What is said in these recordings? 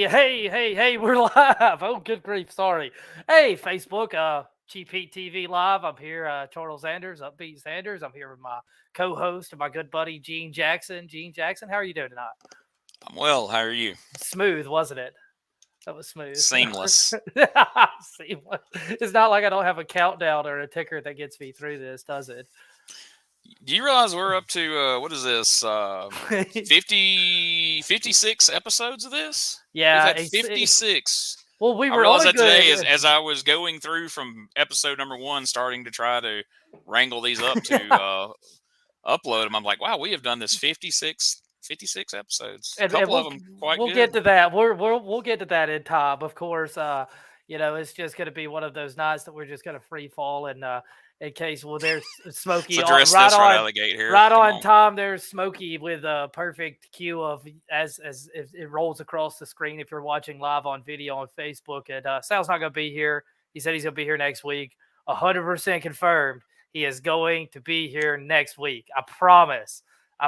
Hey, we're live. Oh, good grief, sorry. Hey, Facebook, Cheap Heat TV Live. I'm here, Charles Zanders, Upbeat Zanders. I'm here with my co-host and my good buddy, Gene Jackson. Gene Jackson, how are you doing tonight? I'm well. How are you? Smooth, wasn't it? That was smooth. Seamless. Seamless. It's not like I don't have a countdown or a ticker that gets me through this, does it? Do you realize we're up to, what is this, 56 episodes of this? Yeah. We've had 56. Well, we I were realized on a that today good... as I was going through from episode number 1, starting to try to wrangle these up to upload them. I'm like, wow, we have done this 56 episodes. A couple of them quite we'll good. Get to that. We'll get to that in time. Of course, it's just going to be one of those nights that we're just going to free fall and in case there's Smokey right out of the gate here. Right on time. There's Smokey with a perfect cue of as if it rolls across the screen if you're watching live on video on Facebook. And Sal's not going to be here. He said he's going to be here next week. 100% confirmed. He is going to be here next week. I promise. I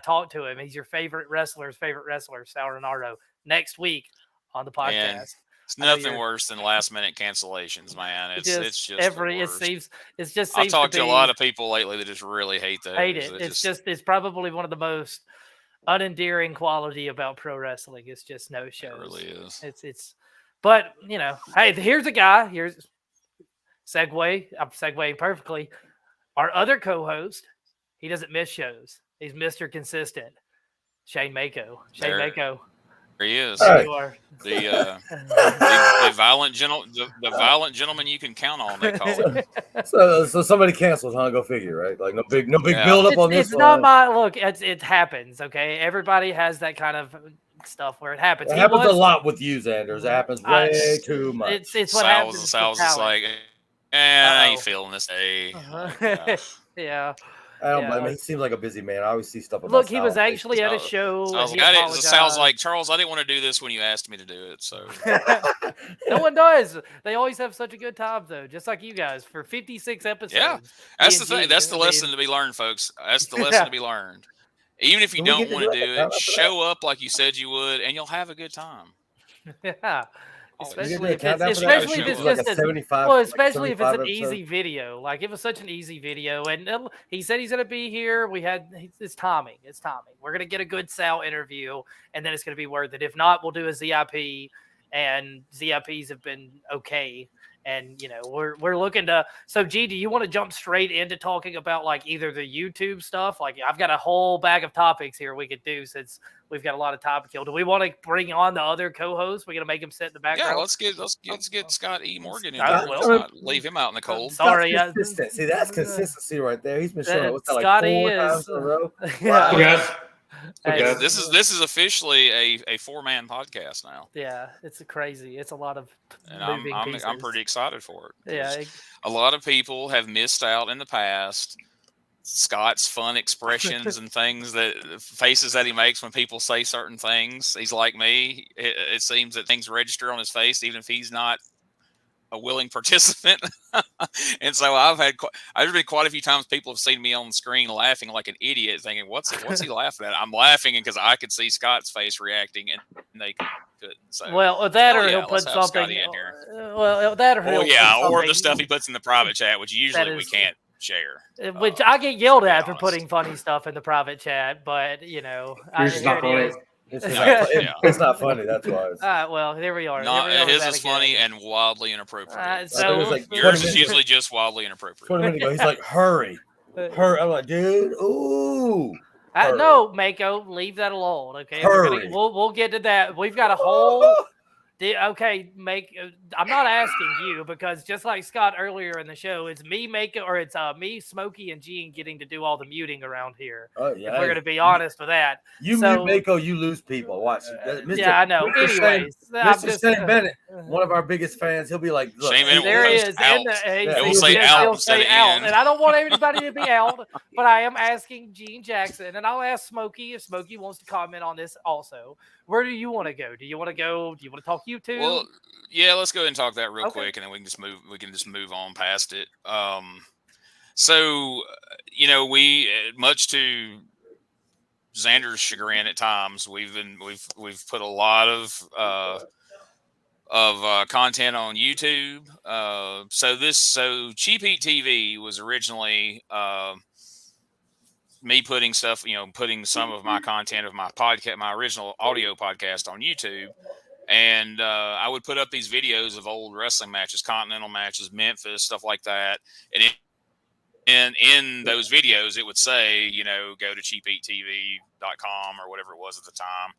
talked to him. He's your favorite wrestler, Sal Rinauro, next week on the podcast. And it's nothing worse than last minute cancellations, man. It's just every the worst. It just I've talked to a lot of people lately that just really hate those. It's probably one of the most unendearing quality about pro wrestling. It's just no shows. It really is. But hey, here's a guy. Here's segue. I'm segueing perfectly. Our other co-host, he doesn't miss shows. He's Mr. Consistent. Shane Mako. Mako. There he is. Right. The violent gentleman you can count on. They call it. So somebody canceled, huh? Go figure, right? Like no big build up on this. It's not my look. It happens. Okay, everybody has that kind of stuff where it happens. It happens a lot with you, Zanders. It happens way too much. It's what happens. Sal's just like, I ain't feeling this day. Yeah. I don't blame him. He seems like a busy man. I always see stuff about Look, he was actually at a show. Sal's like, Charles, I didn't want to do this when you asked me to do it. So no one does. They always have such a good time, though, just like you guys for 56 episodes. Yeah, that's the thing. That's the lesson to be learned, folks. That's the lesson to be learned. Even if you don't want to do it, show up like you said you would, and you'll have a good time. Yeah. Especially if it's an easy video. Like it was such an easy video, and he said he's going to be here. It's timing. We're going to get a good Sal interview, and then it's going to be worth it. If not, we'll do a ZIP, and ZIPs have been okay. And we're looking to. So, G, do you want to jump straight into talking about like either the YouTube stuff? Like I've got a whole bag of topics here we could do since we've got a lot of time to kill. Do we want to bring on the other co-hosts? We're gonna make him sit in the background. Yeah, let's get Scott E. Morgan in there. Let's leave him out in the cold. Sorry, see that's consistency right there. He's been showing what's that, like Scotty 4 times in a row. Yeah. Wow. Hey, this is officially a 4-man podcast now. Yeah, it's crazy. It's a lot of and I'm pretty excited for it. Yeah, a lot of people have missed out in the past. Scott's fun expressions and faces that he makes when people say certain things. He's like me. It seems that things register on his face, even if he's not a willing participant. And so there's been quite a few times people have seen me on the screen laughing like an idiot, thinking, what's he laughing at? I'm laughing because I could see Scott's face reacting and they couldn't. So, or he'll put something in here. Or the stuff he puts in the private chat, which usually we can't share. Which I get yelled at for putting funny stuff in the private chat, but it's not funny. It's not funny. That's why. Well, here we are. His is funny and wildly inappropriate. Like yours is usually just wildly inappropriate. 20 minutes ago, he's like, "Hurry!" I'm like, "Dude, ooh." No, Mako, leave that alone. Okay, we'll get to that. We've got a whole. Okay, I'm not asking you because just like Scott earlier in the show, it's me, me, Smokey, and Gene getting to do all the muting around here. Oh yeah, we're gonna be honest with that. You mute Mako, you lose people. Watch. I know. Anyways, Mr. Shane Bennett, one of our biggest fans, he'll be like, "Look, there he is." He'll say out, and I don't want everybody to be out, but I am asking Gene Jackson, and I'll ask Smokey if Smokey wants to comment on this also. Where do you want to go? Do you want to talk YouTube? Well, yeah, let's go ahead and talk that real quick, and then we can just move on past it. So, we much to Xander's chagrin at times, we've put a lot of content on YouTube. So Cheap Heat TV was originally me putting stuff, putting some of my content of my podcast, my original audio podcast on YouTube. And I would put up these videos of old wrestling matches, continental matches, Memphis, stuff like that. And in those videos, it would say, go to CheapHeatTV.com or whatever it was at the time.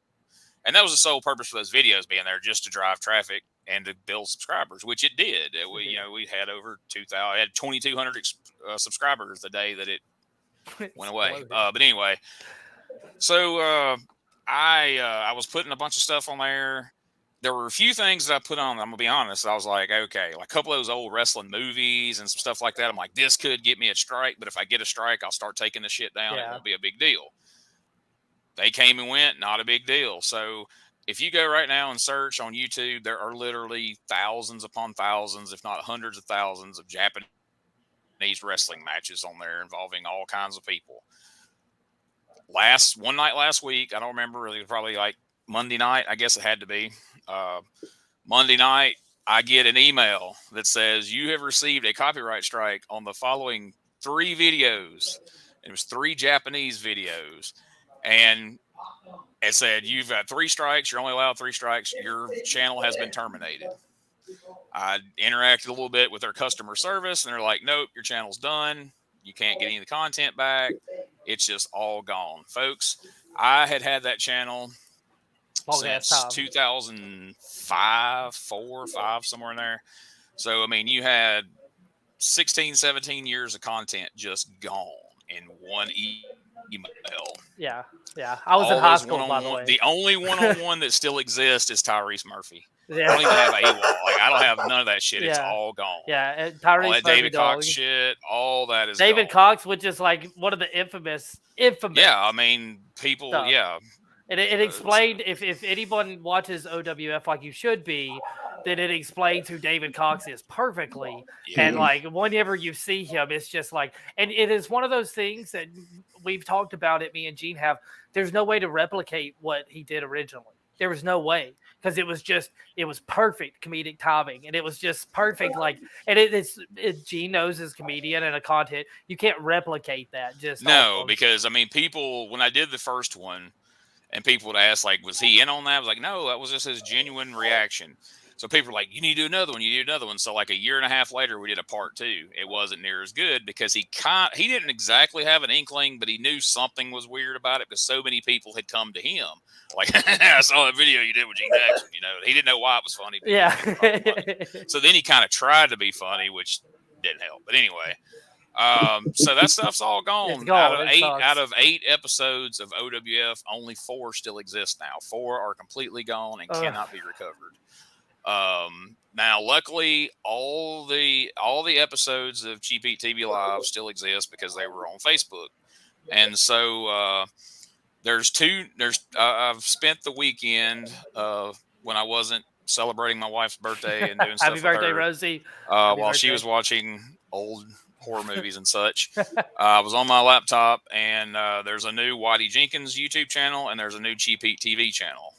And that was the sole purpose for those videos being there, just to drive traffic and to build subscribers, which it did. We had over 2,000, had 2,200 subscribers the day that it went away. But anyway, so I was putting a bunch of stuff on there. There were a few things that I put on. I'm gonna be honest. I was like, okay, like a couple of those old wrestling movies and some stuff like that. I'm like, this could get me a strike, but if I get a strike, I'll start taking the shit down. It won't be a big deal. They came and went, not a big deal. So if you go right now and search on YouTube, there are literally thousands upon thousands, if not hundreds of thousands, of Japanese wrestling matches on there involving all kinds of people. One night last week, I don't remember, really, probably like Monday night, I guess it had to be. Monday night, I get an email that says, you have received a copyright strike on the following 3 videos. It was 3 Japanese videos. And it said, you've got 3 strikes. You're only allowed 3 strikes. Your channel has been terminated. I interacted a little bit with their customer service, and they're like, nope, your channel's done. You can't get any of the content back. It's just all gone. Folks, I had that channel since 2005, 4, 5, somewhere in there. So, I mean, you had 16, 17 years of content just gone in one email. Yeah. I was in high school, by the way. The only one-on-one that still exists is Tyrese Murphy. Yeah. I don't even have AWOL. Like, I don't have none of that shit. It's all gone. Yeah, and Tyrese all that Murphy David Cox shit, all that is David gone. Cox, which is like one of the infamous. Yeah, I mean, people, stuff. Yeah. And it explained, if anyone watches OWF like you should be, then it explains who David Cox is perfectly. Yeah. And like whenever you see him, it's just like, and it is one of those things that we've talked about it, me and Gene have. There's no way to replicate what he did originally. There was no way, because it was perfect comedic timing, and it was just perfect. Like, and Gene knows his comedian and a content, you can't replicate that. Because I mean, people, when I did the first one, and people would ask, like, was he in on that? I was like, no, that was just his genuine reaction. So people were like, you need to do another one. You need to do another one. So like a year and a half later, we did a part 2. It wasn't near as good because he didn't exactly have an inkling, but he knew something was weird about it because so many people had come to him. Like, I saw that video you did with Gene Jackson. He didn't know why it was funny. Yeah. So then he kind of tried to be funny, which didn't help. But anyway. So that stuff's all gone. Out of 8 episodes of OWF, only 4 still exist now. 4 are completely gone and cannot be recovered. Now, luckily, all the episodes of Cheap Heat TV Live still exist because they were on Facebook, and so I've spent the weekend when I wasn't celebrating my wife's birthday and doing stuff Happy birthday, with her, Rosie. while she was watching old horror movies and such. I was on my laptop, and there's a new Whitey Jenkins YouTube channel, and there's a new Cheap Heat TV channel.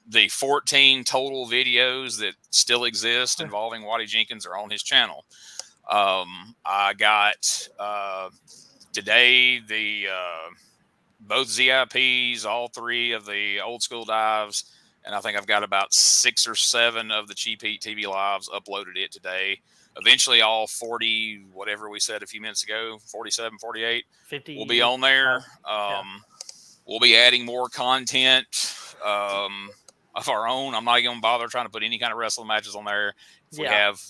The 14 total videos that still exist involving Whitey Jenkins are on his channel. I got today both ZIPs, all 3 of the old school dives, and I think I've got about 6 or 7 of the Cheap Heat TV lives uploaded it today. Eventually all 40, whatever we said a few minutes ago, 47, 48, 50 will be on there. We'll be adding more content of our own. I'm not even going to bother trying to put any kind of wrestling matches on there. If we have,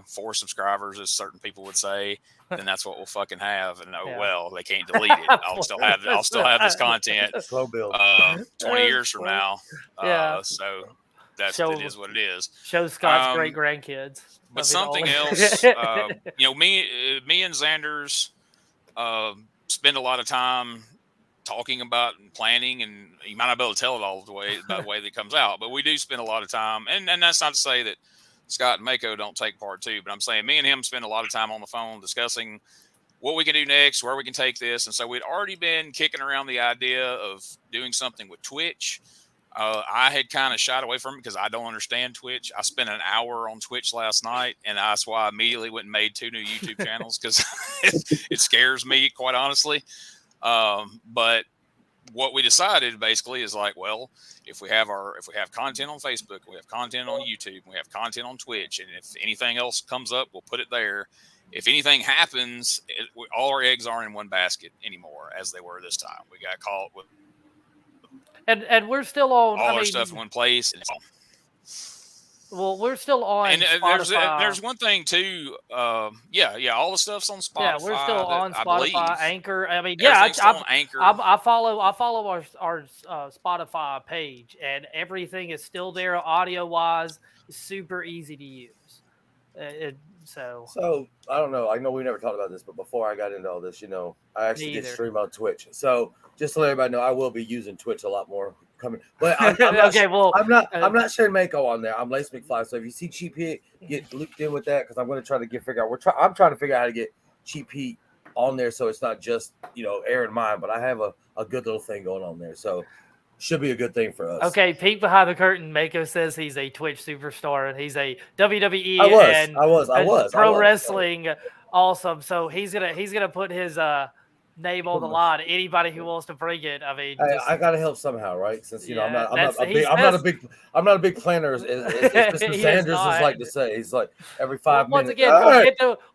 4 subscribers, as certain people would say, then that's what we'll fucking have. And well, they can't delete it. I'll still have this content. Slow build. 20 years from now. So it is what it is. Show Scott's great grandkids. But something else, me and Zanders spend a lot of time talking about and planning, and you might not be able to tell it all by the way that it comes out, but we do spend a lot of time, and that's not to say that Scott and Mako don't take part too, but I'm saying me and him spend a lot of time on the phone discussing what we can do next, where we can take this. And so we'd already been kicking around the idea of doing something with Twitch. I had kind of shied away from it because I don't understand Twitch. I spent an hour on Twitch last night, and that's why I immediately went and made 2 new YouTube channels because it scares me, quite honestly. But what we decided basically is like, well, if we have content on Facebook, we have content on YouTube, we have content on Twitch, and if anything else comes up, we'll put it there. If anything happens, all our eggs aren't in one basket anymore, as they were this time. We got caught with. And we're still on all our stuff in one place. Well, we're still on Spotify. There's one thing too. All the stuff's on Spotify. Yeah, we're still on Spotify, Anchor. I mean, on Anchor. I follow our Spotify page, and everything is still there audio wise. It's super easy to use. So I don't know. I know we never talked about this, but before I got into all this, I actually did stream on Twitch. So just to let everybody know, I will be using Twitch a lot more coming. But I'm not sharing Mako on there. I'm Lace McFly. So if you see Cheap Heat, get looped in with that because I'm going to try to figure out. I'm trying to figure out how to get Cheap Heat on there so it's not just Aaron mine, but I have a good little thing going on there. So should be a good thing for us. Okay, peek behind the curtain. Mako says he's a Twitch superstar and he's a WWE I was pro wrestling awesome. So he's gonna put his name on the line. Anybody who wants to bring it. I mean, I gotta help somehow, right? Since I'm not a big planner as Mr. Zanders is like to say. He's like every 5 minutes. Once again,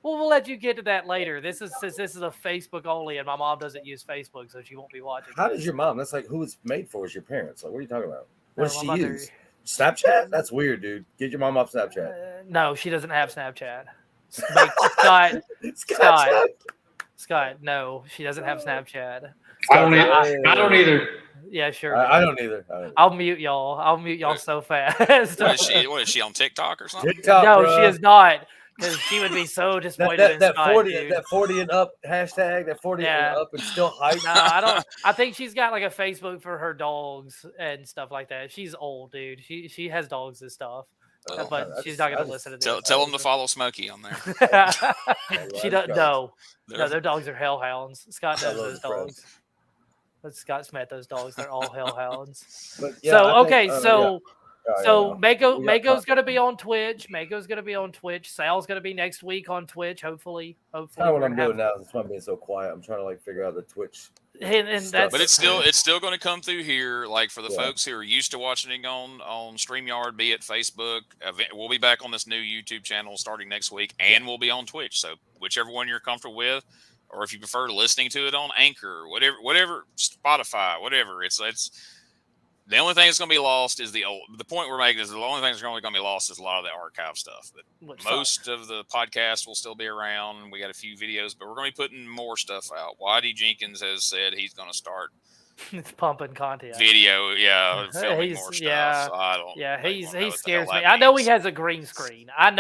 we'll let you get to that later. This is a Facebook only, and my mom doesn't use Facebook, so she won't be watching. How does your mom? That's like who it's made for is your parents. Like, what are you talking about? What does she use? Snapchat? That's weird, dude. Get your mom off Snapchat. No, she doesn't have Snapchat. Scott, no, she doesn't have Snapchat. I don't either. Yeah, sure. I don't either. I'll mute y'all so fast. What is she on TikTok or something? TikTok, no, bro. she is not. Because she would be so disappointed. That 40 and up hashtag, that 40 and up and still hype. No, I don't. I think she's got like a Facebook for her dogs and stuff like that. She's old, dude. She has dogs and stuff. But she's not going to listen to this. Tell them to follow Smokey on there. She doesn't. No, their dogs are hellhounds. Scott knows those dogs. But Scott's met those dogs. They're all hellhounds. Mako's going to be on Twitch. Mako's going to be on Twitch. Sal's going to be next week on Twitch. Hopefully. That's kind of what I'm doing now. That's why I'm being so quiet. I'm trying to figure out the Twitch. But it's still going to come through here. Like for the folks who are used to watching it on StreamYard, be it Facebook, we'll be back on this new YouTube channel starting next week, and we'll be on Twitch. So whichever one you're comfortable with, or if you prefer listening to it on Anchor, whatever, Spotify, whatever. It's the only thing that's going to be lost is the point we're making is the only thing that's going to be lost is a lot of the archive stuff. But most of the podcast will still be around. We got a few videos, but we're going to be putting more stuff out. Whitey Jenkins has said he's going to start pumping content, video, filming more stuff. So he scares me. I know he has a green screen. And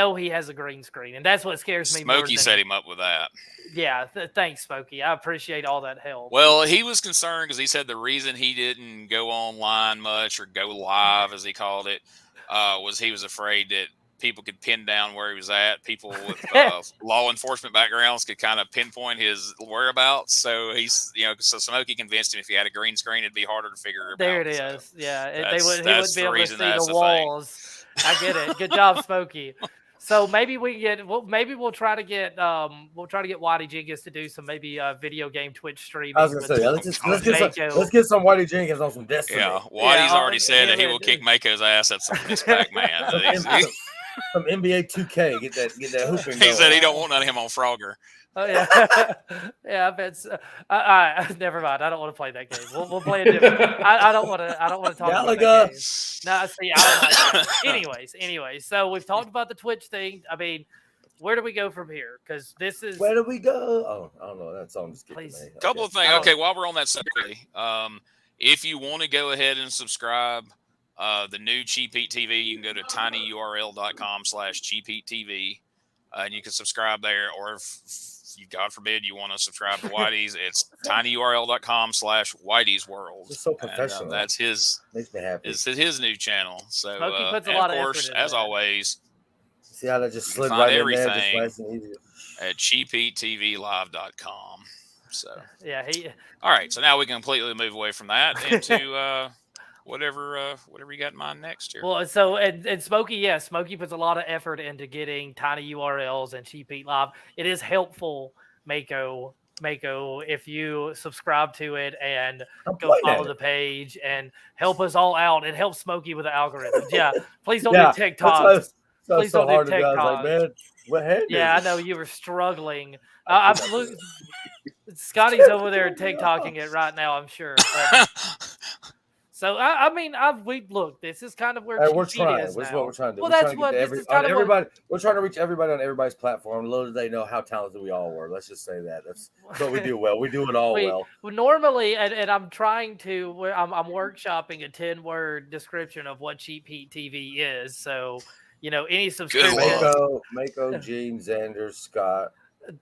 that's what scares me. Smokey set him up with that. Yeah, thanks, Smokey. I appreciate all that help. Well, he was concerned because he said the reason he didn't go online much or go live, as he called it, was he was afraid that people could pin down where he was at. People with law enforcement backgrounds could kind of pinpoint his whereabouts. So so Smokey convinced him if he had a green screen, it'd be harder to figure it there out. There it is. So he wouldn't be able to see the walls. I get it. Good job, Smokey. So maybe we'll try to get Whitey Jenkins to do some video game Twitch streaming. I was gonna say, let's get some Whitey Jenkins on some Destiny. Yeah, Whitey's already said that he will kick Mako's ass at some Miss Pac-Man. Some NBA 2K, get that hooping. He said he don't want none of him on Frogger. Oh yeah, yeah. I bet. So. Never mind. I don't want to play that game. We'll play it different. I don't want to talk about that game. No, see. Anyways. So we've talked about the Twitch thing. I mean, where do we go from here? Because this is where do we go? Oh, I don't know. That song just gets me. Couple of things. Okay, while we're on that subject, if you want to go ahead and subscribe. The new CheapHeatTV, you can go to tinyurl.com/CheapHeatTV, and you can subscribe there. Or if you, God forbid, you want to subscribe to Whitey's, it's tinyurl.com/Whitey's World. It's so professional. And, that's his. Makes me happy. It's his new channel. So, puts a lot of course, effort as always, see how that just slid right in there, just nice and easy. at CheapHeatTVLive.com. So yeah, all right. So now we can completely move away from that into whatever you got in mind next here. Well, so and Smokey, yes, Smokey puts a lot of effort into getting tiny URLs and Cheap Heat Live. It is helpful, Mako, if you subscribe to it and go follow the page and help us all out. It helps Smokey with the algorithms. Yeah, please don't do TikToks. Please don't do TikToks. Like, man, what hand I know you were struggling. Scotty's over there TikToking it right now, I'm sure. So I mean, look. This is kind of where we're trying. This is what we're trying to do. Well, that's what this is kind of everybody. We're trying to reach everybody on everybody's platform. Little do they know how talented we all were. Let's just say that. That's what we do well. We do it all well. Normally, and I'm trying to. I'm workshopping a 10-word description of what Cheap Heat TV is. So any subscription. Mako, Gene, Zanders, Scott.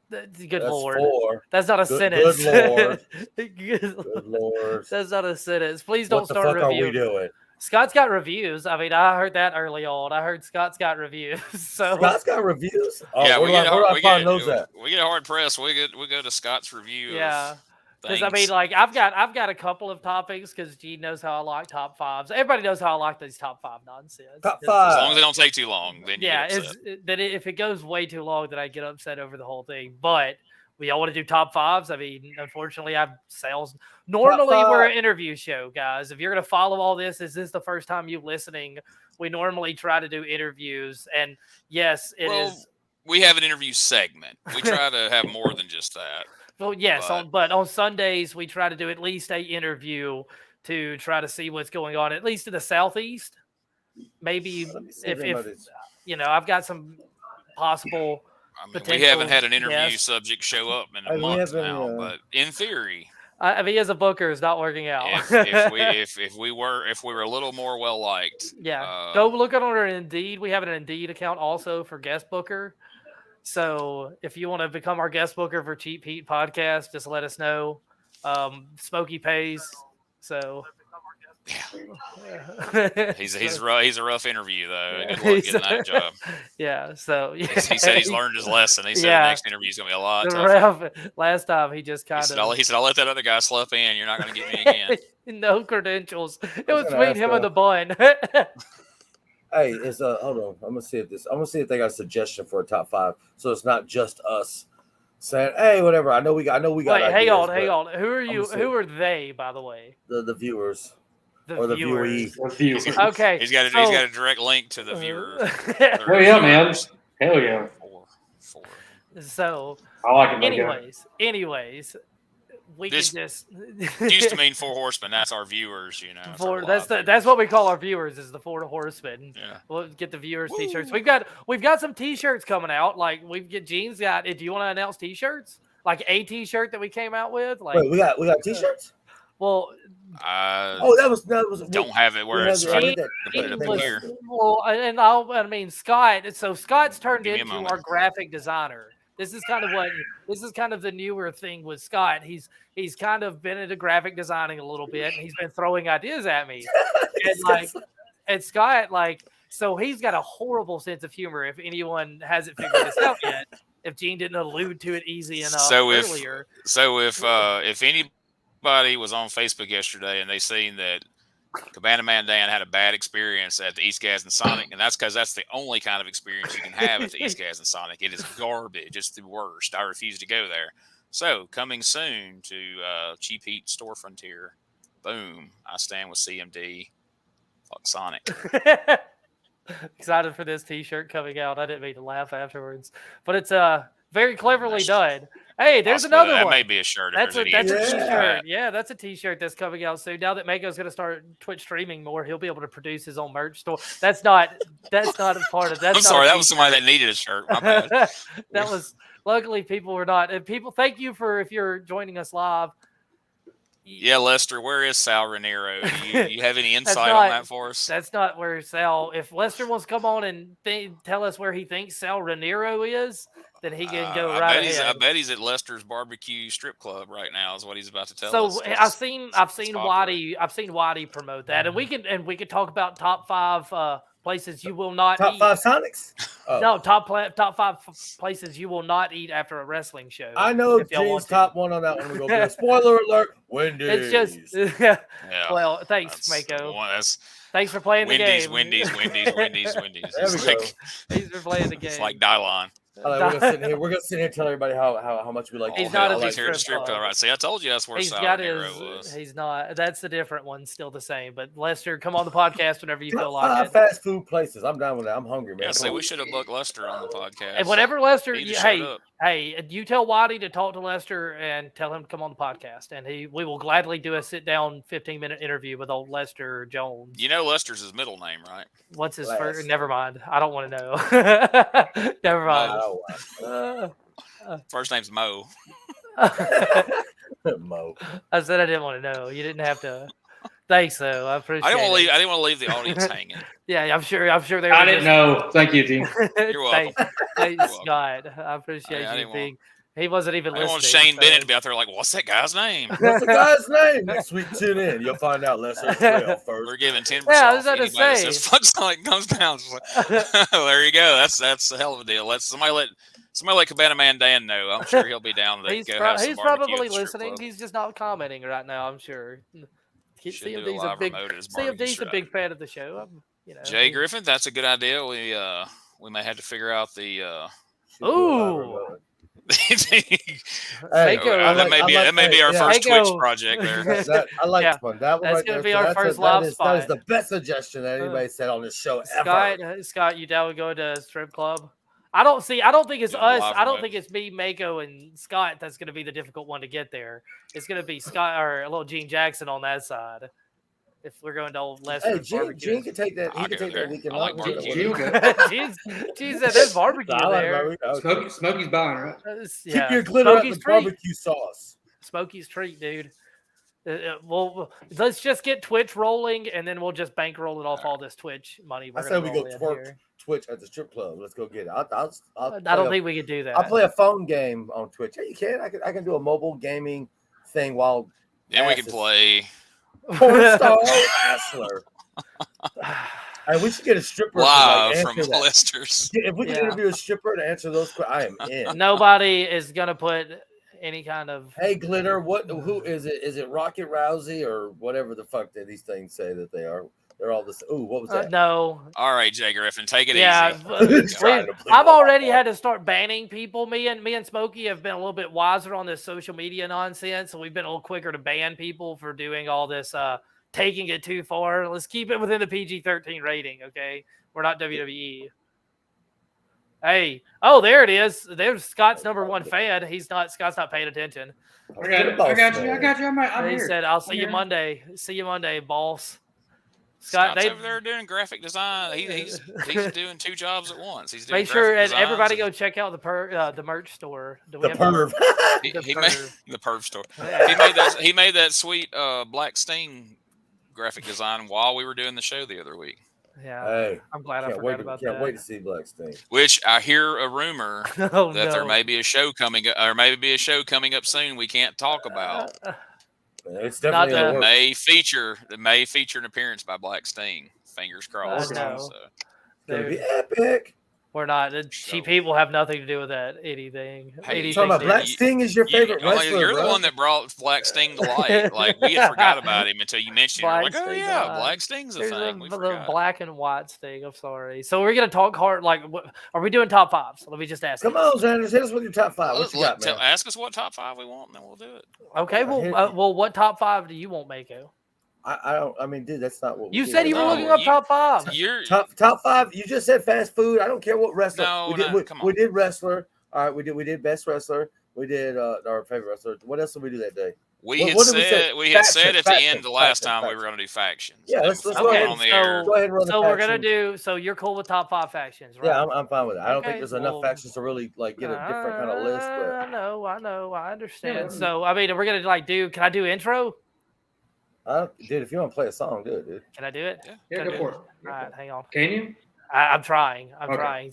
Good Lord. 4. That's not a sentence. Good Lord. Good Lord. That's not a sentence. Please don't start a review. What the fuck are we doing? Scott's got reviews. I mean, I heard that early on. I heard Scott's got reviews. So Scott's got reviews? Oh, yeah, where do I find those at? We get a hard press. We go to Scott's review. Yeah. Because I mean, like I've got a couple of topics because Gene knows how I like top fives. Everybody knows how I like these top 5 nonsense. Top 5. As long as they don't take too long, then if it goes way too long, then I get upset over the whole thing. But we all want to do top 5s. I mean, unfortunately, I have sales. Normally, we're an interview show, guys. If you're going to follow all this, is this the first time you listening? We normally try to do interviews, and yes, it is. We have an interview segment. We try to have more than just that. Well, yes, but on Sundays we try to do at least a interview to try to see what's going on, at least in the Southeast. Maybe if I've got some possible. We haven't had an interview subject show up in a month now, but in theory, I mean, as a booker, it's not working out. if we were a little more well liked, go look on our Indeed. We have an Indeed account also for guest booker. So if you want to become our guest booker for Cheap Heat Podcast, just let us know. Smokey pays. So he's a rough interview though. Good luck getting that job. Yeah. So he said he's learned his lesson. He said the next interview is gonna be a lot tougher. Last time he just kind of. He said, "I'll let that other guy slip in. You're not gonna get me again." No credentials. It was between him and the bun. Hey, hold on. I'm gonna see if they got a suggestion for a top 5, so it's not just us saying, "Hey, whatever." I know we got. Wait, hang on. Who are you? Who are they, by the way? The viewers. The viewers. Okay. He's got a direct link to the viewer. Hell yeah, man. Hell yeah. 4. So I like it. Anyways. We can just used to mean 4 horsemen. That's our viewers, That's what we call our viewers is the 4 horsemen. Yeah. We'll get the viewers t-shirts. We've got some t-shirts coming out. Like Gene's got. Do you want to announce t-shirts? Like a t-shirt that we came out with? Like wait, we got t-shirts? Well, that was don't have it where it's right. Put it up here. Well, and Scott. So Scott's turned into our graphic designer. This is kind of the newer thing with Scott. He's kind of been into graphic designing a little bit, and he's been throwing ideas at me. And Scott, so he's got a horrible sense of humor. If anyone hasn't figured this out yet, if Gene didn't allude to it easy enough earlier. If anybody was on Facebook yesterday and they seen that Cabana Man Dan had a bad experience at the East Gadsden Sonic, and that's because that's the only kind of experience you can have at the East Gadsden Sonic. It is garbage. It's the worst. I refuse to go there. So, coming soon to Cheap Heat Store Frontier. Boom. I stand with CMD. Fuck Sonic. Excited for this t-shirt coming out. I didn't mean to laugh afterwards. But it's very cleverly done. Hey, there's another one. That may be a shirt. That's a t-shirt. Yeah, that's a t-shirt that's coming out soon. Now that Mako's going to start Twitch streaming more, he'll be able to produce his own merch store. That's not a part of that. I'm sorry, that was somebody that needed a shirt. My bad. That was luckily people were not. And people, thank you if you're joining us live. Yeah, Lester, where is Sal Rinauro? Do you have any insight on that for us? That's not where Sal. If Lester wants to come on and tell us where he thinks Sal Rinauro is, then he can go right ahead. I bet he's at Lester's Barbecue Strip Club right now. Is what he's about to tell us. So I've seen Waddy promote that, and we can talk about top 5 places you will not top eat. 5 Sonics. Oh. No, top 5 places you will not eat after a wrestling show. I know Gene's top one on that one. We go good. Spoiler alert: Wendy's. It's just Yeah. Well, thanks, Mako. Thanks for playing the game. Wendy's. There we go. Thanks for playing the game. It's like Dylon. We're gonna sit here and tell everybody how much we like. He's not he's here at the strip club, right? See, I told you that's where Sal Rinauro was. He's not. That's the different one. Still the same. But Lester, come on the podcast whenever you feel like 5 it. fast food places. I'm down with that. I'm hungry, man. Yeah, see, we should have booked Lester on the podcast. And whenever Lester, He hey, you tell Waddy to talk to Lester and tell him to come on the podcast, and we will gladly do a sit down 15-minute interview with old Lester Jones. You know Lester's his middle name, right? What's his first? Never mind. I don't want to know. Never mind. First name's Mo. Mo. I said I didn't want to know. You didn't have to. Thanks, though. I appreciate it. I didn't want to leave the audience hanging. Yeah, I'm sure they were. I didn't know. Thank you, Dean. You're welcome. Thanks, Scott. I appreciate you being. He wasn't even listening. I want Shane Bennett to be out there like, what's that guy's name? What's the guy's name? Next week, tune in. You'll find out Lester first. We're giving 10% Yeah, I was off about to anybody that say. says Fudge Sonic comes down. There you go. That's a hell of a deal. Somebody let Cabana Man Dan know. I'm sure he'll be down to He's go have some he's barbecue probably at the strip listening. club. He's just not commenting right now. I'm sure. Should do a live remote at his barbecue CMD's a shop. big fan of the show. Jay Griffin, that's a good idea. We may have to figure out the. Ooh. That may be our first Twitch project there. I like this one. That one that's right gonna there. be our first live spot. That is the best suggestion that anybody said on this show ever. Scott, you down to go to a strip club? I don't think it's us. I don't think it's me, Mako, and Scott that's going to be the difficult one to get there. It's going to be Scott or a little Gene Jackson on that side. If we're going to old Lester, Gene can take that. He can take that weekend. I like barbecue. Gene said there's barbecue there. Smokey's buying, right? Keep your glitter at the barbecue sauce. Smokey's treat, dude. Well, let's just get Twitch rolling, and then we'll just bankroll it off all this Twitch money. I say we go twerk Twitch at the strip club. Let's go get it. I don't think we could do that. I'll play a phone game on Twitch. Yeah, you can. I can do a mobile gaming thing while. Yeah, we can play. Porn star wrestler. Hey, we should get a stripper live from Lester's. If we can interview a stripper to answer those questions, I am in. Nobody is gonna put any kind of. Hey, glitter. Who is it? Is it Rocket Rousey or whatever the fuck that these things say that they are? They're all the same. Ooh, what was that? No. All right, Jay Griffin, take it easy. I've already had to start banning people. Me and Smokey have been a little bit wiser on this social media nonsense, so we've been a little quicker to ban people for doing all this, taking it too far. Let's keep it within the PG-13 rating, okay? We're not WWE. Hey, there it is. There's Scott's #1 fan. Scott's not paying attention. I got you. I'm he here. said, "I'll see you Monday. See you Monday, boss." Scott's over there doing graphic design. He's doing 2 jobs at once. He's doing make sure and everybody go check out the merch store. The perv. He made the perv store. He made that sweet Black Sting graphic design while we were doing the show the other week. Yeah, hey, I'm glad I forgot about that. Can't wait to see Black Sting. Which I hear a rumor there may be a show coming, or maybe a show coming up soon. We can't talk about. It's definitely that may feature an appearance by Black Sting. Fingers crossed. No. So. It's gonna be epic. We're not. Cheap people have nothing to do with that. Anything. Hey, talking about Black Sting is your favorite wrestler. You're the one that brought Black Sting to light. Like we had forgot about him until you mentioned it. Like, oh yeah, Black Sting's a thing. The black and white Sting. I'm sorry. So we're gonna talk hard. Like, are we doing top 5s? Let me just ask. Come on, Zanders, hit us with your top 5. What you got, man? Ask us what top 5 we want, and then we'll do it. Okay. Well, what top 5 do you want, Mako? I don't. I mean, dude, that's not what you said. You were looking up top 5. Top 5. You just said fast food. I don't care what wrestler. No, we did wrestler. All right, we did best wrestler. We did our favorite wrestler. What else did we do that day? We had said at the end the last time we were going to do factions. Yeah, let's go ahead on the air. Go ahead and run the we're gonna do. So you're cool with top 5 factions, right? Yeah, I'm fine with it. I don't think there's enough factions to really get a different kind of list. But I know, I understand. Yeah. So I mean, we're gonna Can I do intro? Dude, if you want to play a song, do it, dude. Can I do it? Yeah, go for it. All right, hang on. Can you? I'm trying.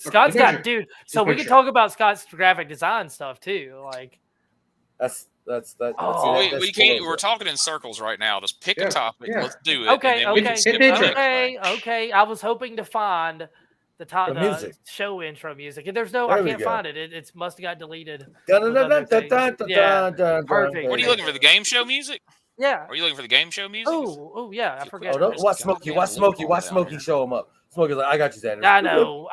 Scott's got, dude. So we can talk about Scott's graphic design stuff too. Like, that's That's that. Oh, we can't. We're talking in circles right now. Just pick a topic. Yeah. Let's do it. Okay, and then we can skip to the next thing. okay. I was hoping to find the music. show intro music, and there's no. There I we can't go. find it. It must have got deleted. Yeah, Perfect. What are you looking for? The game show music? Yeah. Are you looking for the game show music? Oh, yeah. I forget. Watch Smokey. Watch Smokey show him up. Smokey's like, I got you, Zanders. I know.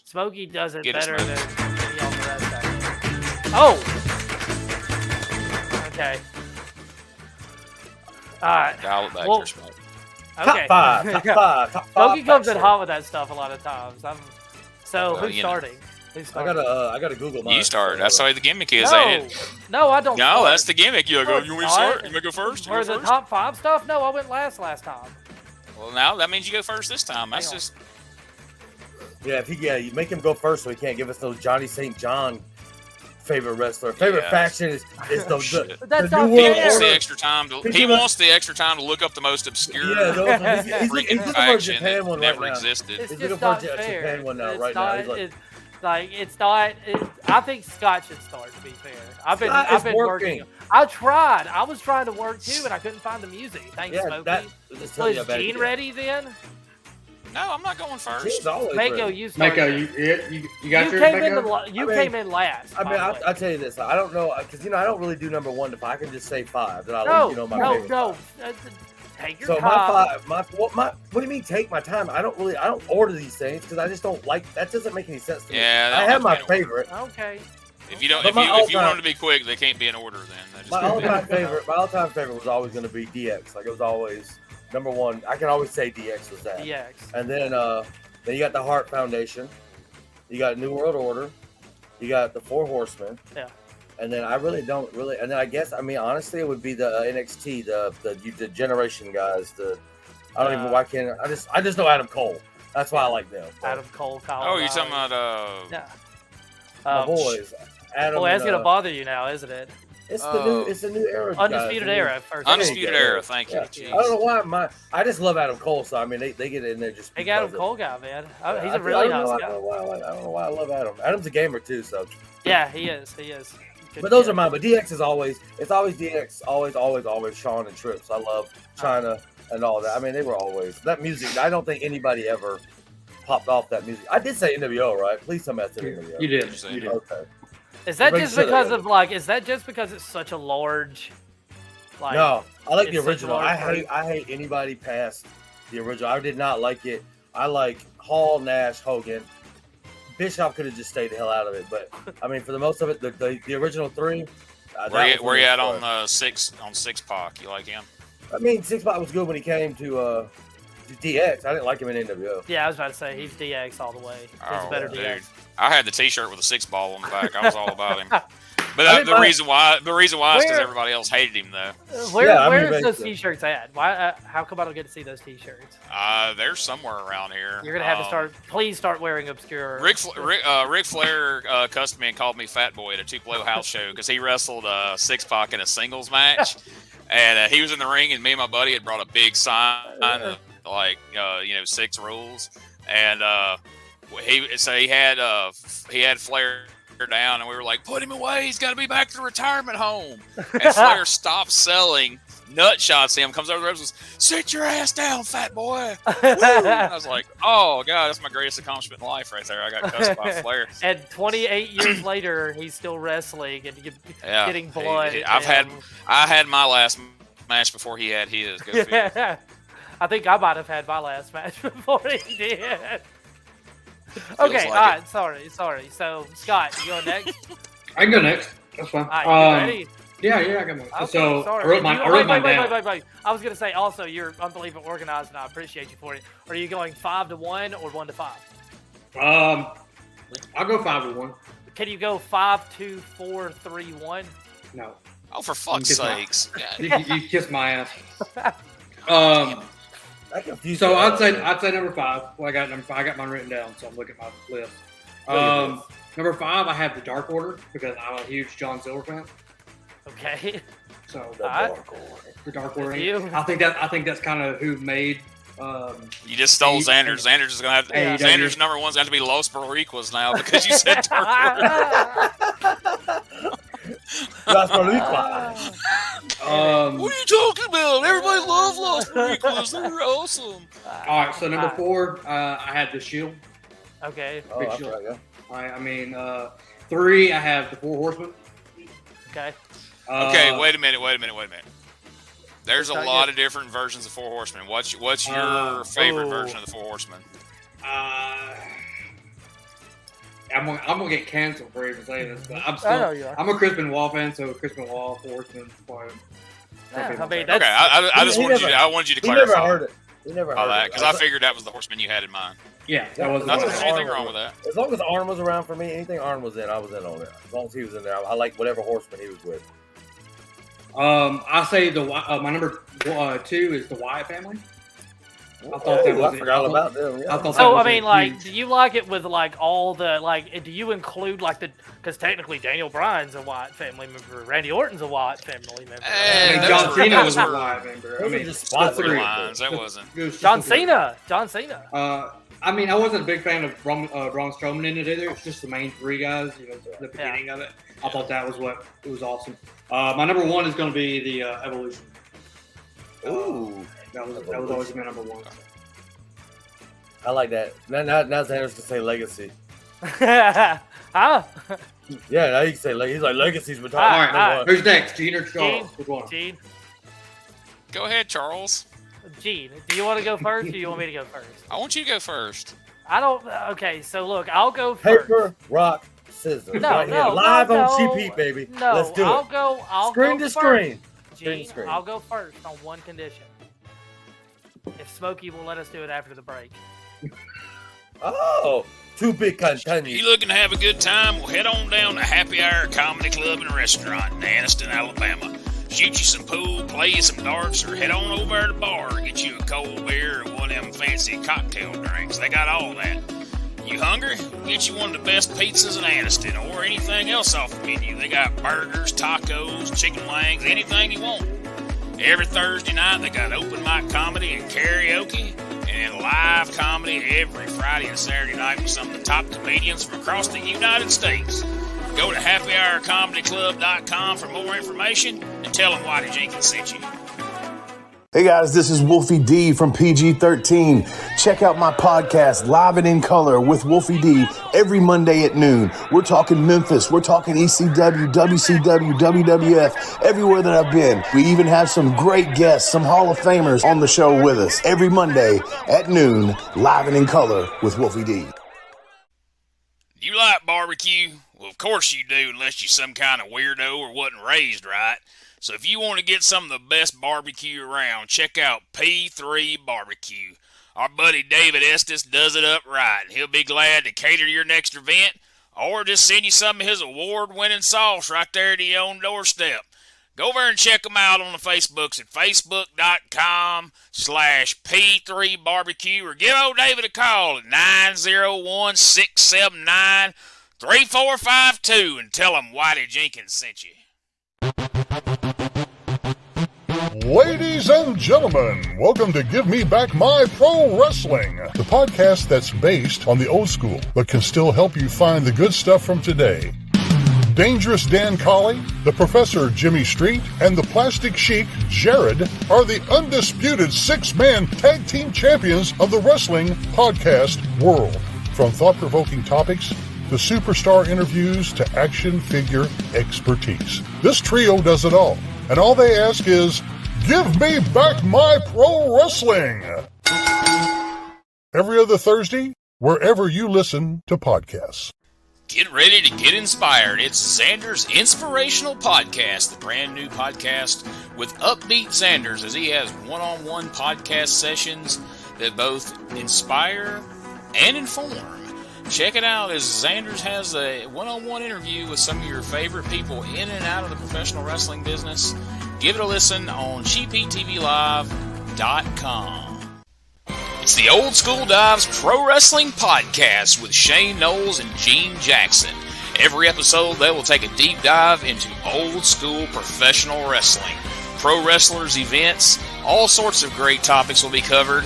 Smokey does it better than any of the rest of it. Oh. Okay. All right. Dial it back there, Smokey. Okay. Top five. Smokey comes in hot with that stuff a lot of times. Who's starting? I gotta Google mine. You start. That's the way the gimmick is. No, I don't. No, that's the gimmick. You want me to start? You want to go first? For the top 5 stuff? No, I went last time. Well, now that means you go first this time. That's just. Yeah, you make him go first so he can't give us those Johnny St. John favorite wrestler. Favorite faction is the that's New not World He wants Order. the extra time to. He wants the extra time to look up the most obscure he's looking for a faction Japan one that right never now. existed. It's He's just looking for not a fair. Japan one now, It's right not, now. He's like, it's not. I think Scott should start. To be fair, I've been working. I tried. I was trying to work too, and I couldn't find the music. Thanks, Smokey. Was Gene ready then? No, I'm not going first. Gene's always Mako, ready. you started. Mako, you got yours, You came in last. I mean, I'll tell you this. I don't know, because, I don't really do number 1 to 5. I can just say 5. That I my favorite. No. Take your so time. what do you mean take my time? I don't order these things because I just don't like, that doesn't make any sense to me. Yeah, I have my favorite. Okay. If you want them to be quick, they can't be in order then. My all-time favorite was always going to be DX. Like, it was always number 1. I can always say DX was that. DX. And then you got the Hart Foundation. You got New World Order. You got the 4 Horsemen. Yeah. And then and then I guess, honestly, it would be the NXT, the Generation guys. I don't even, why can't I just know Adam Cole. That's why I like them. Adam Cole, Colin. Oh, you're talking about yeah. My boys. Adam. Boy, that's gonna bother you now, isn't it? It's the new era. Undisputed Era first. Undisputed Era. Thank you. I don't know why I just love Adam Cole, so they get in there just. Big Adam Cole guy, man. He's a really nice guy. I don't know why I love Adam. Adam's a gamer too, so. Yeah, he is. But those are mine. But DX is always DX. Always Shawn and Trips. I love China and all that. They were always that music. I don't think anybody ever popped off that music. I did say NWO, right? Please tell me I said NWO. You did. Okay. Is that just because of Is that just because it's such a large? No, I like the original. I hate anybody past the original. I did not like it. I like Hall, Nash, Hogan. Bischoff could have just stayed the hell out of it, but for the most of it, the original 3. Where you at on 6 Pac? You like him? 6 Pac was good when he came to DX. I didn't like him in NWO. Yeah, I was about to say he's DX all the way. He's better DX. I had the T-shirt with a 6 ball on the back. I was all about him. But the reason why is because everybody else hated him, though. Where's those T-shirts at? Why? How come I don't get to see those T-shirts? They're somewhere around here. You're gonna have to please start wearing obscure. Ric Flair cussed me and called me Fat Boy at a Tupelo house show because he wrestled 6 Pac in a singles match, and he was in the ring, and me and my buddy had brought a big sign of 6 rules, and he had Flair down, and we were like, put him away, he's got to be back to the retirement home. And Flair stops selling, nut shots him, comes over the ropes and says, sit your ass down, fat boy. I was like, oh god, that's my greatest accomplishment in life right there. I got cussed by Flair. And 28 years later, he's still wrestling and getting blood. I had my last match before he had his. Go figure. I think I might have had my last match before he did. Okay, all right, sorry. So, Scott, you going next? I can go next. That's fine. All right, you ready? Yeah, I got mine. Okay, so, sorry. I wrote mine down. Wait. I was going to say, also, you're unbelievably organized, and I appreciate you for it. Are you going 5 to 1 or 1 to 5? I'll go 5 to 1. Can you go 5, 2, 4, 3, 1? No. Oh, for fuck's sakes. You kiss my ass. So I'd say number 5. Well, I got number 5. I got mine written down, so I'm looking at my list. Number 5, I have the Dark Order because I'm a huge John Silver fan. Okay. So the Dark Order. I think that's kind of who made. You just stole Zanders. Zanders is gonna have to. Zanders number 1's going to be Los Boricuas now because you said Dark Order. Las Boricuas. What are you talking about? Everybody loves Las Boricuas. They're awesome. All right, so number 4, I had the Shield. Okay. Oh, Big I Shield. forgot, yeah. All right, I mean, 3, I have the 4 Horsemen. Okay. Okay, wait a minute. There's a lot of different versions of Four Horsemen. What's your favorite version of the Four Horsemen? I'm gonna get canceled for even saying this, but I know you are. I'm a Chris Benoit fan, so Chris Benoit, Four Horsemen. Yeah, I mean, Okay, I wanted you to clarify. He never heard it. He never heard that it. because I figured that was the Horseman you had in mind. Yeah, that was. Not that there's anything wrong with that. As long as Arn was around for me, anything Arn was in, I was in on it. As long as he was in there, I like whatever Horseman he was with. I say my number 2 is the Wyatt family. I thought that was. I forgot about them. Yeah. So I mean, like, do you like it with like all the like? Do you include like the? Because technically, Daniel Bryan's a Wyatt family member. Randy Orton's a Wyatt family member. John Cena was a Wyatt member. Those are just spots Three lines. That wasn't. John Cena. I mean, I wasn't a big fan of Braun Strowman in it either. It's just the main 3 guys. You know, the beginning of it. I thought that was it was awesome. My number 1 is going to be the Evolution. Ooh. That was always my number 1. I like that. Now Zanders can say Legacy. Huh? Yeah, now you can say Legacy. He's like, Legacy's been talking. All right. Who's next? Gene or Charles? Which one? Gene. Go ahead, Charles. Gene, do you want to go first or do you want me to go first? I want you to go first. I don't. Okay, so look, I'll go first. Paper, rock, scissors. No, right here. Live on CP, baby. No, Let's do I'll it. go. I'll Screen go to first. screen. Gene, Screen. I'll go first on one condition. If Smokey will let us do it after the break. Oh, too big continue. You looking to have a good time? Well, head on down to Happy Hour Comedy Club and Restaurant in Anniston, Alabama. Shoot you some pool, play you some darts, or head on over to the bar and get you a cold beer or one of them fancy cocktail drinks. They got all that. You hungry? Get you one of the best pizzas in Anniston or anything else off the menu. They got burgers, tacos, chicken wings, anything you want. Every Thursday night, they got open mic comedy and karaoke, and live comedy every Friday and Saturday night with some of the top comedians from across the United States. Go to happyhourcomedyclub.com for more information and tell them Whitey Jenkins sent you. Hey guys, this is Wolfie D from PG-13. Check out my podcast, Live and in Color with Wolfie D, every Monday at noon. We're talking Memphis, we're talking ECW, WCW, WWF, everywhere that I've been. We even have some great guests, some Hall of Famers on the show with us every Monday at noon, Live and in Color with Wolfie D. You like barbecue? Well, of course you do, unless you're some kind of weirdo or wasn't raised right. So if you want to get some of the best barbecue around, check out P3 Barbecue. Our buddy David Estes does it up right, and he'll be glad to cater your next event or just send you some of his award-winning sauce right there to your own doorstep. Go over and check them out on the Facebooks at facebook.com/P3Barbecue or give old David a call at 901-679-3452 and tell him Whitey Jenkins sent you. Ladies and gentlemen, welcome to Give Me Back My Pro Wrestling, the podcast that's based on the old school, but can still help you find the good stuff from today. Dangerous Dan Colley, the Professor Jimmy Street, and the Plastic Sheik Jared are the undisputed 6-man tag team champions of the wrestling podcast world. From thought-provoking topics to superstar interviews to action figure expertise. This trio does it all, and all they ask is, give me back my pro wrestling! Every other Thursday, wherever you listen to podcasts. Get ready to get inspired. It's Zanders Inspirational Podcast, the brand new podcast with Upbeat Zanders, as he has one-on-one podcast sessions that both inspire and inform. Check it out as Zanders has a one-on-one interview with some of your favorite people in and out of the professional wrestling business. Give it a listen on CheapHeatTVLive.com. It's the Old School Dives Pro Wrestling Podcast with Shane Knowles and Gene Jackson. Every episode, they will take a deep dive into old school professional wrestling. Pro wrestlers, events, all sorts of great topics will be covered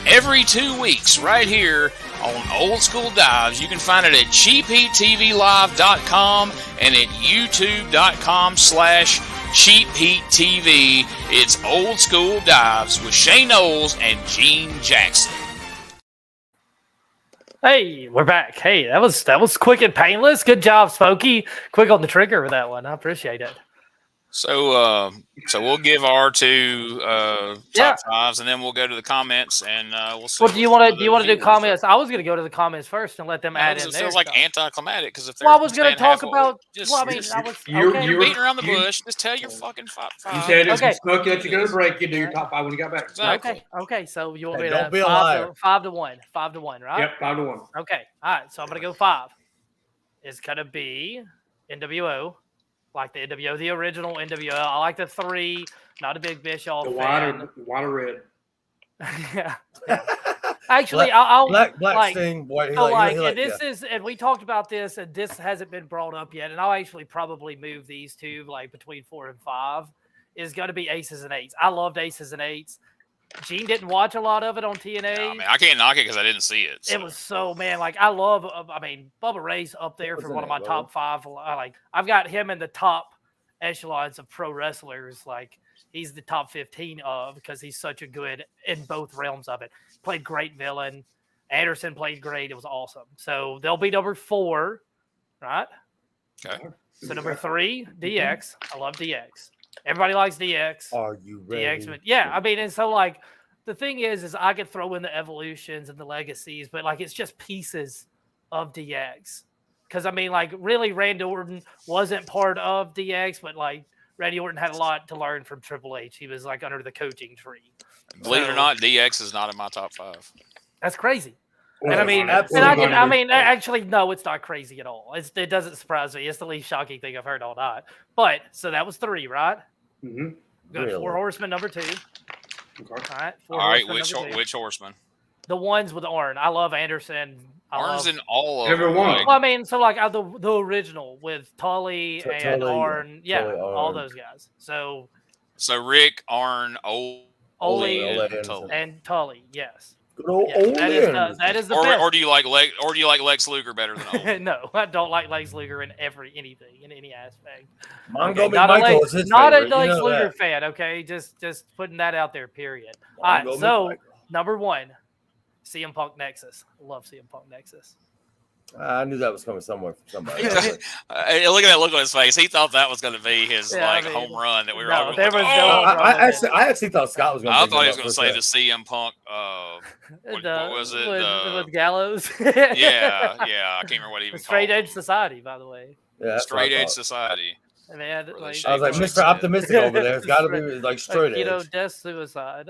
every 2 weeks right here on Old School Dives. You can find it at CheapHeatTVLive.com and at YouTube.com/CheapHeatTV. It's Old School Dives with Shane Knowles and Gene Jackson. Hey, we're back. Hey, that was quick and painless. Good job, Smokey. Quick on the trigger with that one. I appreciate it. So we'll give our two top fives, and then we'll go to the comments, and we'll see. Well, do you want to do comments? I was going to go to the comments first and let them add in. It feels like anticlimactic because if they're I was going to talk about. You're beating around the bush. Just tell your fucking five. You said it's Smokey. Let you go to break. You do your top five when you got back. Exactly. Okay. So you want me to 5 to 1, 5 to 1, right? Yep, 5 to 1. Okay. All right. So I'm going to go 5. It's going to be NWO. Like the NWO, the original NWO. I like the 3. Not a big Bischoff fan. White or red. Yeah. Actually, I'll black like, Sting, white. And we talked about this, and this hasn't been brought up yet. And I'll actually probably move these two like between 4 and 5. Is going to be Aces and Eights. I loved Aces and Eights. Gene didn't watch a lot of it on TNA. No, I mean, I can't knock it because I didn't see it. So. It was I love. Bubba Ray's up there for one of my top 5. I've got him in the top echelons of pro wrestlers. Like he's the top 15 because he's such a good in both realms of it. Played great villain. Anderson played great. It was awesome. So they'll be number 4, right? Okay. So number 3, DX. I love DX. Everybody likes DX. Are you ready? DX, yeah. I mean, and so like the thing is I could throw in the evolutions and the legacies, but like it's just pieces of DX. Because I mean, like really, Randy Orton wasn't part of DX, but like Randy Orton had a lot to learn from Triple H. He was like under the coaching tree. Believe it or not, DX is not in my top 5. That's crazy. And Well, I mean, actually, no, it's not crazy at all. It doesn't surprise me. It's the least shocking thing I've heard all night. But so that was 3, right? Mm-hmm. Good. Really? 4 Horsemen, number 2. Okay. All right. Which Horseman? The ones with Arn. I love Anderson. Arn's in all of them. Well, I mean, so like the original with Tully and Arn. Yeah, Tully, all those guys. So Rick, Arn, Ole and Tully. Yes. That is the best. Or do you like Lex Luger better than Ole? No, I don't like Lex Luger in anything in any aspect. Not a Lex Luger fan. Okay, just putting that out there. Period. All right, so number 1, CM Punk Nexus. Love CM Punk Nexus. I knew that was coming somewhere from somebody. Look at that look on his face. He thought that was going to be his home run that we were all going I actually thought Scott was going to. I thought he was going to say the CM Punk. What was it? With Gallows. yeah. I can't remember what he even Straight Edge Society, by the way. Yeah, Straight Edge Society. Man, I was like Mr. Optimistic over there. It's got to be like straight edge. Death suicide.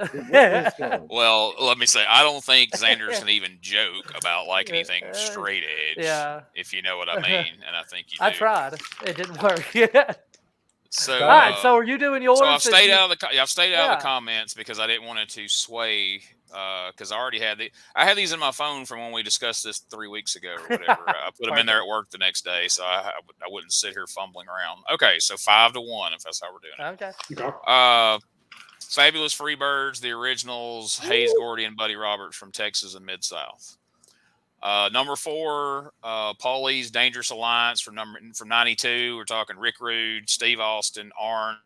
Well, let me say, I don't think Zanders can even joke about like anything straight edge. Yeah. If you know what I mean, and I think you do. I tried. It didn't work. So, all right. So are you doing yours? So I've stayed out of the comments because I didn't want it to sway. Because I had these in my phone from when we discussed this 3 weeks ago or whatever. I put them in there at work the next day, so I wouldn't sit here fumbling around. Okay, so 5 to 1 if that's how we're doing it. Okay. Fabulous Freebirds, the originals, Hayes Gordy and Buddy Roberts from Texas and Mid-South. Number 4, Paulie's Dangerous Alliance from 92. We're talking Rick Rude, Steve Austin, Arn,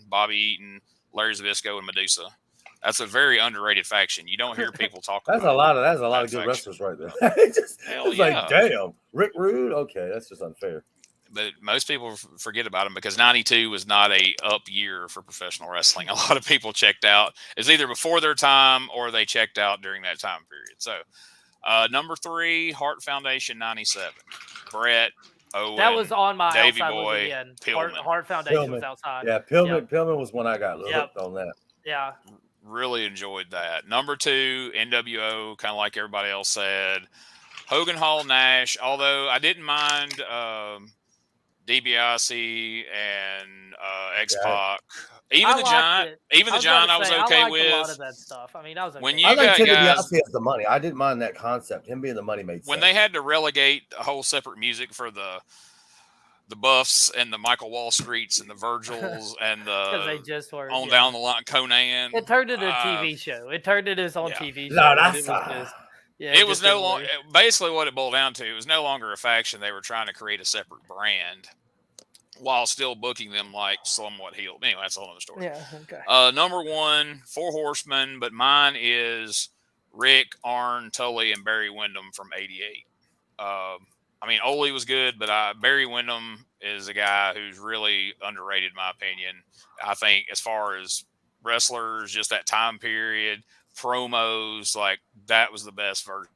Bobby Eaton, Larry Zbyszko, and Medusa. That's a very underrated faction. You don't hear people talk about That's a lot of good wrestlers right there. It's like, damn, Rick Rude? Okay, that's just unfair. But most people forget about him because 92 was not a up year for professional wrestling. A lot of people checked out. It's either before their time or they checked out during that time period. So, number 3, Hart Foundation 97. Brett, Owen, that was on my Davey outside Boy, Pillman. Hart Foundation was outside. Yeah, Pillman was when I got hooked on that. Yeah. Really enjoyed that. Number 2, NWO, kind of like everybody else said. Hogan Hall Nash, although I didn't mind DiBiase and X-Pac. Even the Giant I was okay with. A lot of that stuff. I mean, I was okay. I like Ted DiBiase as the money. I didn't mind that concept. Him being the money made sense. When they had to relegate a whole separate music for the Buffs and the Michael Wall Streets and the Virgils and the they just were, down the line Conan. It turned into a TV show. It turned into its own TV show. No, that's Yeah, it was no longer basically what it boiled down to. It was no longer a faction. They were trying to create a separate brand while still booking them like somewhat healed. Anyway, that's a whole other story. Yeah. Okay. Number 1, 4 Horsemen, but mine is Rick, Arn, Tully, and Barry Windham from '88. I mean, Ole was good, but Barry Windham is a guy who's really underrated, in my opinion. I think as far as wrestlers, just that time period, promos, like that was the best version.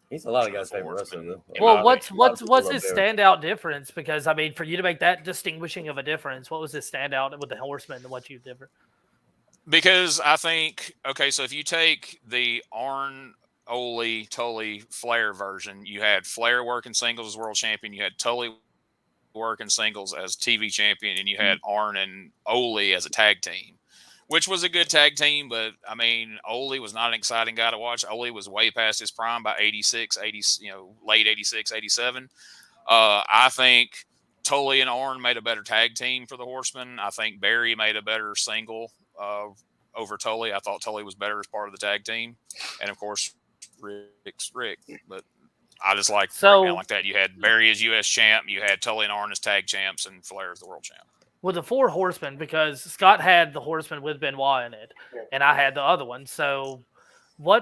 He's a lot of guys' favorite wrestler, though. Well, what's his standout difference? Because I mean, for you to make that distinguishing of a difference, what was his standout with the Horsemen and what you different? Because I think, okay, so if you take the Arn, Ole, Tully, Flair version, you had Flair working singles as world champion, you had Tully working singles as TV champion, and you had Arn and Ole as a tag team, which was a good tag team. But I mean, Ole was not an exciting guy to watch. Ole was way past his prime by 86, 80, late 86, 87. I think Tully and Arn made a better tag team for the Horsemen. I think Barry made a better single over Tully. I thought Tully was better as part of the tag team. And of course, Rick's Rick. But I just like like that. You had Barry as U.S. champ, you had Tully and Arn as tag champs, and Flair as the world champ. With the 4 Horsemen, because Scott had the Horsemen with Benoit in it, and I had the other one. So why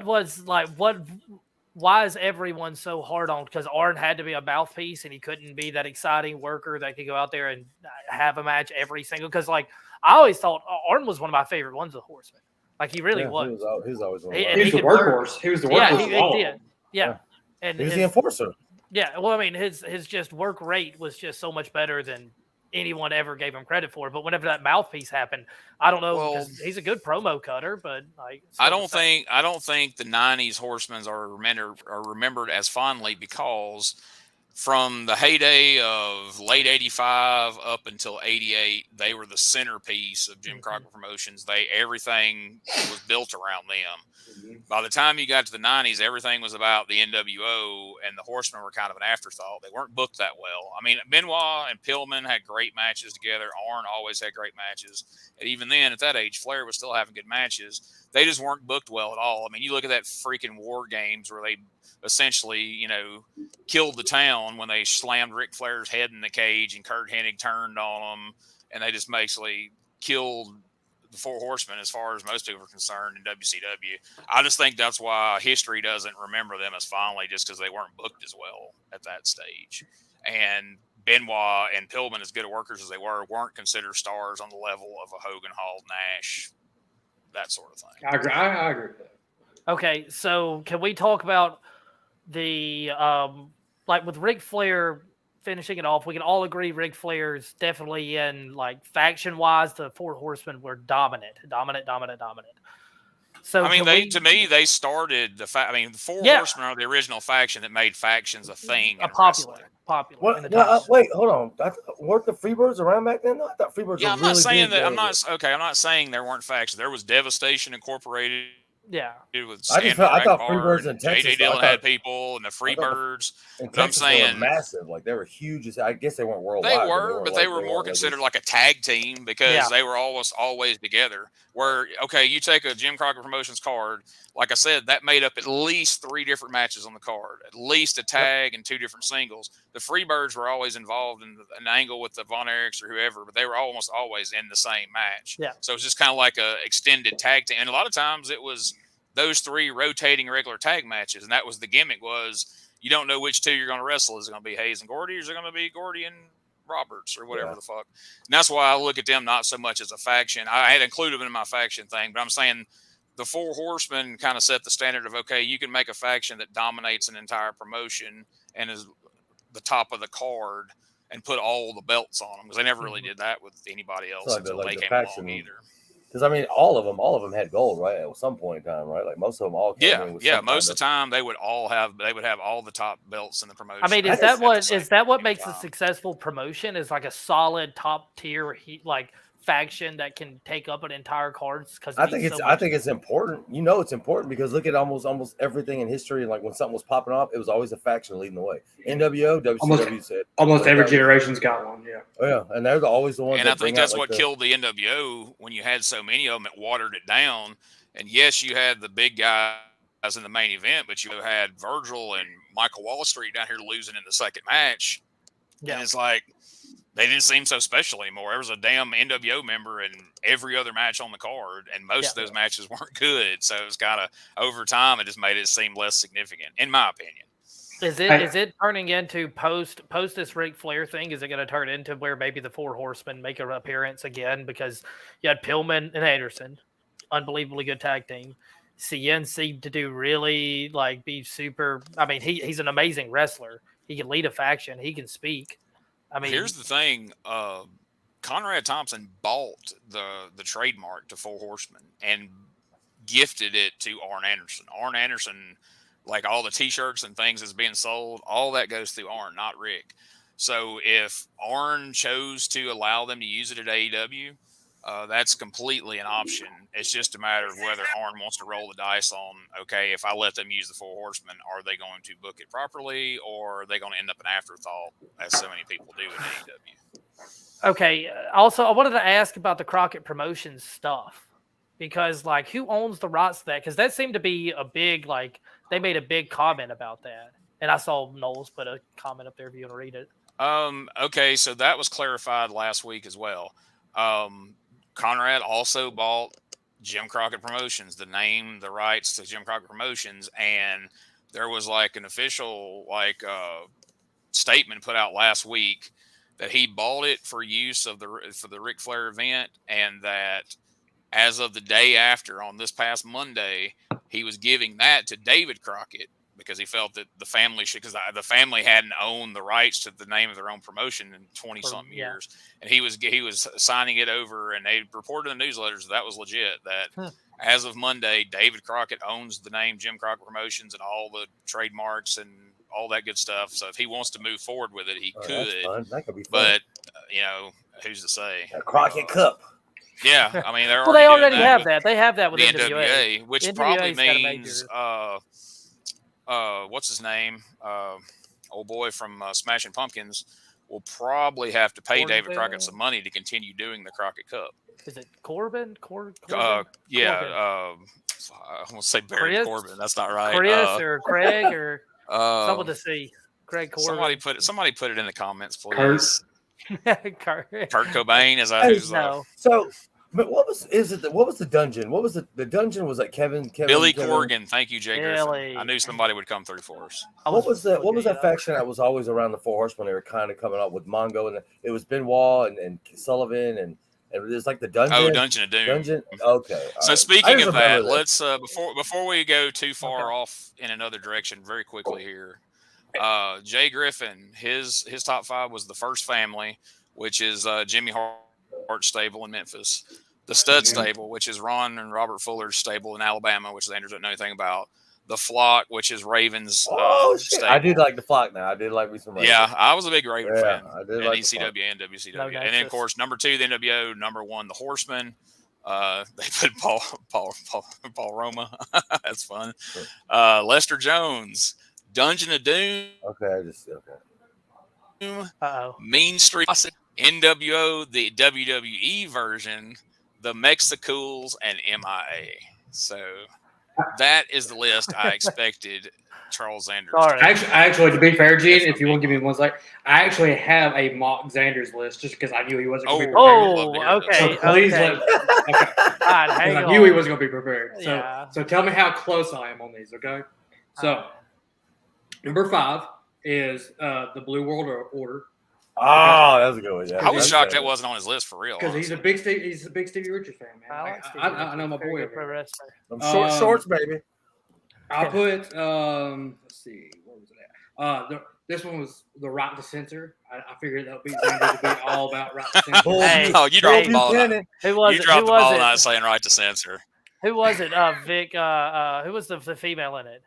is everyone so hard on? Because Arn had to be a mouthpiece, and he couldn't be that exciting worker that could go out there and have a match every single. Because I always thought Arn was one of my favorite ones of the Horsemen. Like he really was. He was always one. He was the workhorse. He was the workhorse. Yeah. And he was the enforcer. Yeah. Well, I mean, his just work rate was just so much better than anyone ever gave him credit for. But whenever that mouthpiece happened, I don't know. Well, he's a good promo cutter, but I don't think the '90s Horsemen are remembered as fondly because from the heyday of late '85 up until '88, they were the centerpiece of Jim Crockett Promotions. Everything was built around them. By the time you got to the '90s, everything was about the NWO, and the Horsemen were kind of an afterthought. They weren't booked that well. I mean, Benoit and Pillman had great matches together. Arn always had great matches. And even then, at that age, Flair was still having good matches. They just weren't booked well at all. I mean, you look at that freaking War Games where they essentially, killed the town when they slammed Ric Flair's head in the cage and Kurt Hennig turned on them, and they just basically killed the 4 Horsemen as far as most people are concerned in WCW. I just think that's why history doesn't remember them as fondly, just because they weren't booked as well at that stage. And Benoit and Pillman, as good workers as they weren't considered stars on the level of a Hogan, Hall, Nash, that sort of thing. I agree with that. Okay, so can we talk about the with Ric Flair finishing it off? We can all agree Ric Flair's definitely in faction wise, the 4 Horsemen were dominant. So I mean, to me they started the 4 Horsemen are the original faction that made factions a thing. Popular. Wait, hold on. Weren't the Freebirds around back then? I thought Freebirds. Yeah, I'm not saying that. I'm not saying there weren't factions. There was Devastation Incorporated. Yeah, I thought Freebirds in Texas. J.D. Dillon had people, and the Freebirds. But I'm saying, they were massive. They were huge. I guess they weren't worldwide. They were more considered like a tag team because they were almost always together. Where you take a Jim Crockett Promotions card, like I said, that made up at least 3 different matches on the card, at least a tag and 2 different singles. The Freebirds were always involved in an angle with the Von Erichs or whoever, but they were almost always in the same match. Yeah. So it's just kind of like a extended tag team, and a lot of times it was those 3 rotating regular tag matches, and that was the gimmick. Was you don't know which 2 you're going to wrestle. Is it going to be Hayes and Gordy, or is it going to be Gordy and Roberts, or whatever the fuck? And that's why I look at them not so much as a faction. I had included them in my faction thing, but I'm saying the 4 Horsemen kind of set the standard of, you can make a faction that dominates an entire promotion and is the top of the card and put all the belts on them, because they never really did that with anybody else until they came along either. Because I mean, all of them had gold, right? At some point in time, right? Like most of them all came in with most of the time they would have all the top belts in the promotion. I mean, is that what makes a successful promotion? Is a solid top tier faction that can take up an entire card? Because I think it's important. It's important because look at almost everything in history. And when something was popping off, it was always a faction leading the way. NWO, WCW said almost every generation's got one. Yeah. Oh, yeah, and they're always the ones. And I think that's what killed the NWO when you had so many of them. It watered it down. And yes, you had the big guys in the main event, but you had Virgil and Michael Wall Street down here losing in the second match. Yeah. And it's like, they didn't seem so special anymore. There was a damn NWO member in every other match on the card, and most of those matches weren't good. So it was kind of, over time, it just made it seem less significant, in my opinion. Is it turning into post this Ric Flair thing? Is it going to turn into where maybe the Four Horsemen make an appearance again? Because you had Pillman and Anderson, unbelievably good tag team. CN seemed to do really be super. I mean, he's an amazing wrestler. He can lead a faction. He can speak. I mean, here's the thing. Conrad Thompson bought the trademark to Four Horsemen and gifted it to Arn Anderson. Arn Anderson, like all the T-shirts and things that's being sold, all that goes through Arn, not Rick. So if Arn chose to allow them to use it at AEW, that's completely an option. It's just a matter of whether Arn wants to roll the dice on, okay, if I let them use the Four Horsemen, are they going to book it properly, or are they going to end up an afterthought, as so many people do in AEW? Okay. Also, I wanted to ask about the Crockett Promotions stuff, because who owns the rights to that? Because that seemed to be a big, they made a big comment about that. And I saw Knowles put a comment up there if you want to read it. Okay, so that was clarified last week as well. Conrad also bought Jim Crockett Promotions, the rights to Jim Crockett Promotions, and there was an official statement put out last week that he bought it for use for the Ric Flair event, and that as of the day after, on this past Monday, he was giving that to David Crockett because he felt that the family should, because the family hadn't owned the rights to the name of their own promotion in 20-something years. And he was signing it over, and they reported in the newsletters that was legit, that as of Monday, David Crockett owns the name Jim Crockett Promotions and all the trademarks and all that good stuff. So if he wants to move forward with it, he could. That could be fun. But, who's to say? Crockett Cup. Yeah, I mean, they already have that. They have that with the NWA, which probably means what's his name? Old boy from Smashing Pumpkins will probly have to pay David Crockett some money to continue doing the Crockett Cup. Is it Corbin? Yeah. I want to say Barry Corbin. That's not right. Chris or Craig or someone to see. Craig Corbin. Somebody put it in the comments, please. Kurt Cobain, is that who's So, but what was the dungeon? What was the dungeon? Was that Kevin Billy Corgan? Thank you, Jay Griffin. I knew somebody would come through for us. What was that faction that was always around the Four Horsemen? They were kind of coming up with Mongo, and it was Benoit and Sullivan, and it was like the dungeon. Oh, Dungeon of Doom. Dungeon. Okay. So speaking of that, let's before we go too far off in another direction, very quickly here. Jay Griffin, his top 5 was the First Family, which is Jimmy Hart's stable in Memphis. The Stud Stable, which is Ron and Robert Fuller's stable in Alabama, which Zanders don't know anything about. The Flock, which is Raven's stable. I did like the Flock now. I did like me some Raven. Yeah, I was a big Raven fan. I did like ECW and WCW. And then, of course, number 2, the NWO. Number 1, the Horsemen. They put Paul Roma. That's fun. Lester Jones. Dungeon of Doom. Okay. Mean Street. NWO, the WWE version, the Mexicools, and MIA. So that is the list I expected Charles Zanders. Sorry. Actually, to be fair, Gene, if you want to give me 1 sec, I actually have a mock Zanders list just because I knew he wasn't going to be prepared. Okay. So please I knew he wasn't going to be prepared. So tell me how close I am on these, okay? So number 5 is the Blue World Order. Oh, that's a good one. Yeah. I was shocked that wasn't on his list for real. Because he's a big Stevie Richards fan, man. I know my boy. I'm shorts, baby. I put let's see, what was it at? This one was the Right to Censor. I figured that would be all about Right to Censor. You dropped the ball. You dropped the ball not saying Right to Censor. Who was it? Vic. Who was the female in it?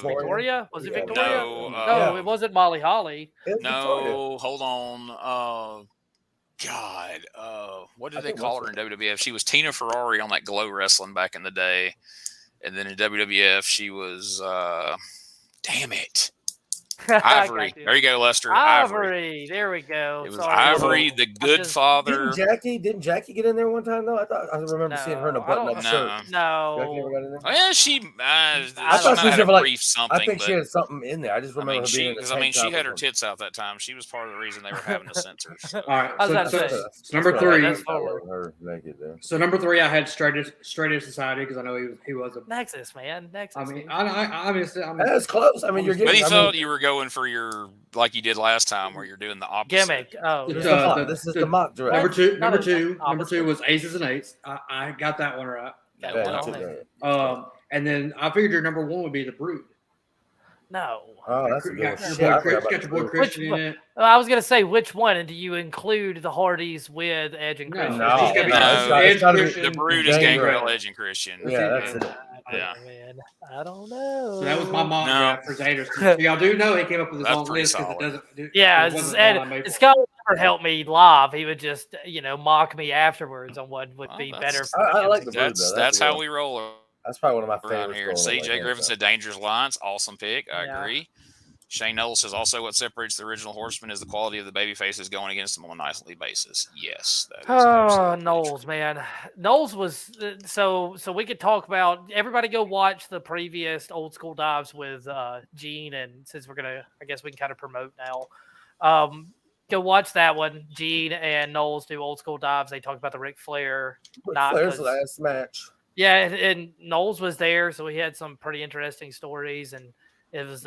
Victoria? Was it Victoria? No, it wasn't Molly Holly. No, hold on. God, what did they call her in WWF? She was Tina Ferrari on that Glow Wrestling back in the day, and then in WWF she was. Damn it! Ivory. There you go, Lester. Ivory. There we go. It was Ivory, the good father. Didn't Jackie get in there one time though? I remember seeing her in a button-up shirt. No. Jackie ever got in there? Well, she. I thought she was had a brief something. I think she had something in there. I just remember her being in because she had her tits out that time. She was part of the reason they were having the censors. So. All right. So number 3. So number 3, I had Straight Edge Society because I know he was a Nexus, man. Nexus. I mean, that's close. I mean, you're getting. But he felt you were going for your like you did last time, where you're doing the opposite gimmick. Oh, this is the mock direct. Number two was Aces and Eights. I got that one right. And then I figured your number 1 would be the Brood. No. Oh, that's a good one. Got your boy Christian in it. I was gonna say which one, and do you include the Hardys with Edge and Christian? No. The Brood is Gangrel, Edge, and Christian. Yeah, that's it. Yeah, man. I don't know. So that was my mock for Zanders. Y'all do know he came up with his own list because it doesn't. Yeah, Scott would never help me live. He would just, mock me afterwards on what would be better. I like the Brood, though. That's how we roll. That's probably one of my favorites. Here. CJ Griffin said Dangerous Alliance. Awesome pick. I agree. Shane Knowles says also what separates the original Horsemen is the quality of the baby faces going against them on a nightly basis. Yes. Knowles, man. Knowles was so we could talk about everybody go watch the previous Old School Dives with Gene, and since we're gonna, I guess we can kind of promote now. Go watch that one. Gene and Knowles do Old School Dives. They talk about the Ric Flair's last match. Yeah, and Knowles was there, so he had some pretty interesting stories, and it was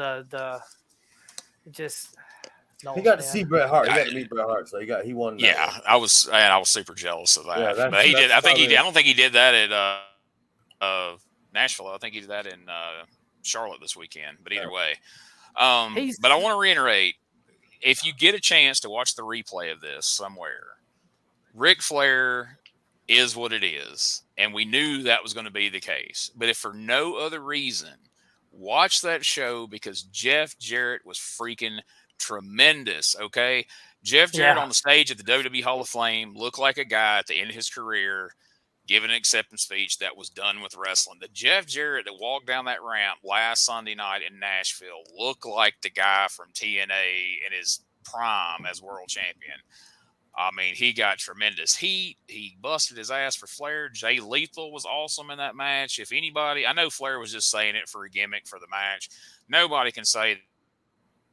just. Knowles, he got to see Bret Hart. He got to meet Bret Hart, so he won. Yeah, I was super jealous of that. Yeah, but he did. I don't think he did that at Nashville. I think he did that in Charlotte this weekend. But either way, but I want to reiterate: if you get a chance to watch the replay of this somewhere, Ric Flair is what it is. And we knew that was going to be the case. But if for no other reason, watch that show because Jeff Jarrett was freaking tremendous, okay? Jeff Jarrett on the stage at the WWE Hall of Fame looked like a guy at the end of his career giving an acceptance speech that was done with wrestling. The Jeff Jarrett that walked down that ramp last Sunday night in Nashville looked like the guy from TNA in his prime as world champion. I mean, he got tremendous heat. He busted his ass for Flair. Jay Lethal was awesome in that match. If anybody, I know Flair was just saying it for a gimmick for the match. Nobody can say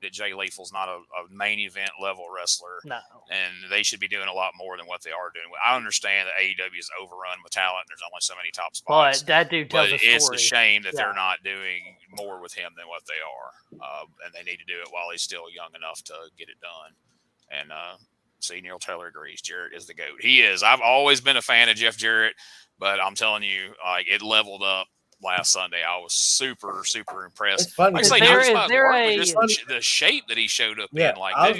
that Jay Lethal's not a main event level wrestler. No. And they should be doing a lot more than what they are doing. I understand that AEW is overrun with talent. There's only so many top spots. But that dude tells a story. It's a shame that they're not doing more with him than what they are. And they need to do it while he's still young enough to get it done. And, see, Neil Taylor agrees. Jarrett is the GOAT. He is. I've always been a fan of Jeff Jarrett, but I'm telling you, like, it leveled up last Sunday. I was super, super impressed. Like I say, the shape that he showed up in. Like,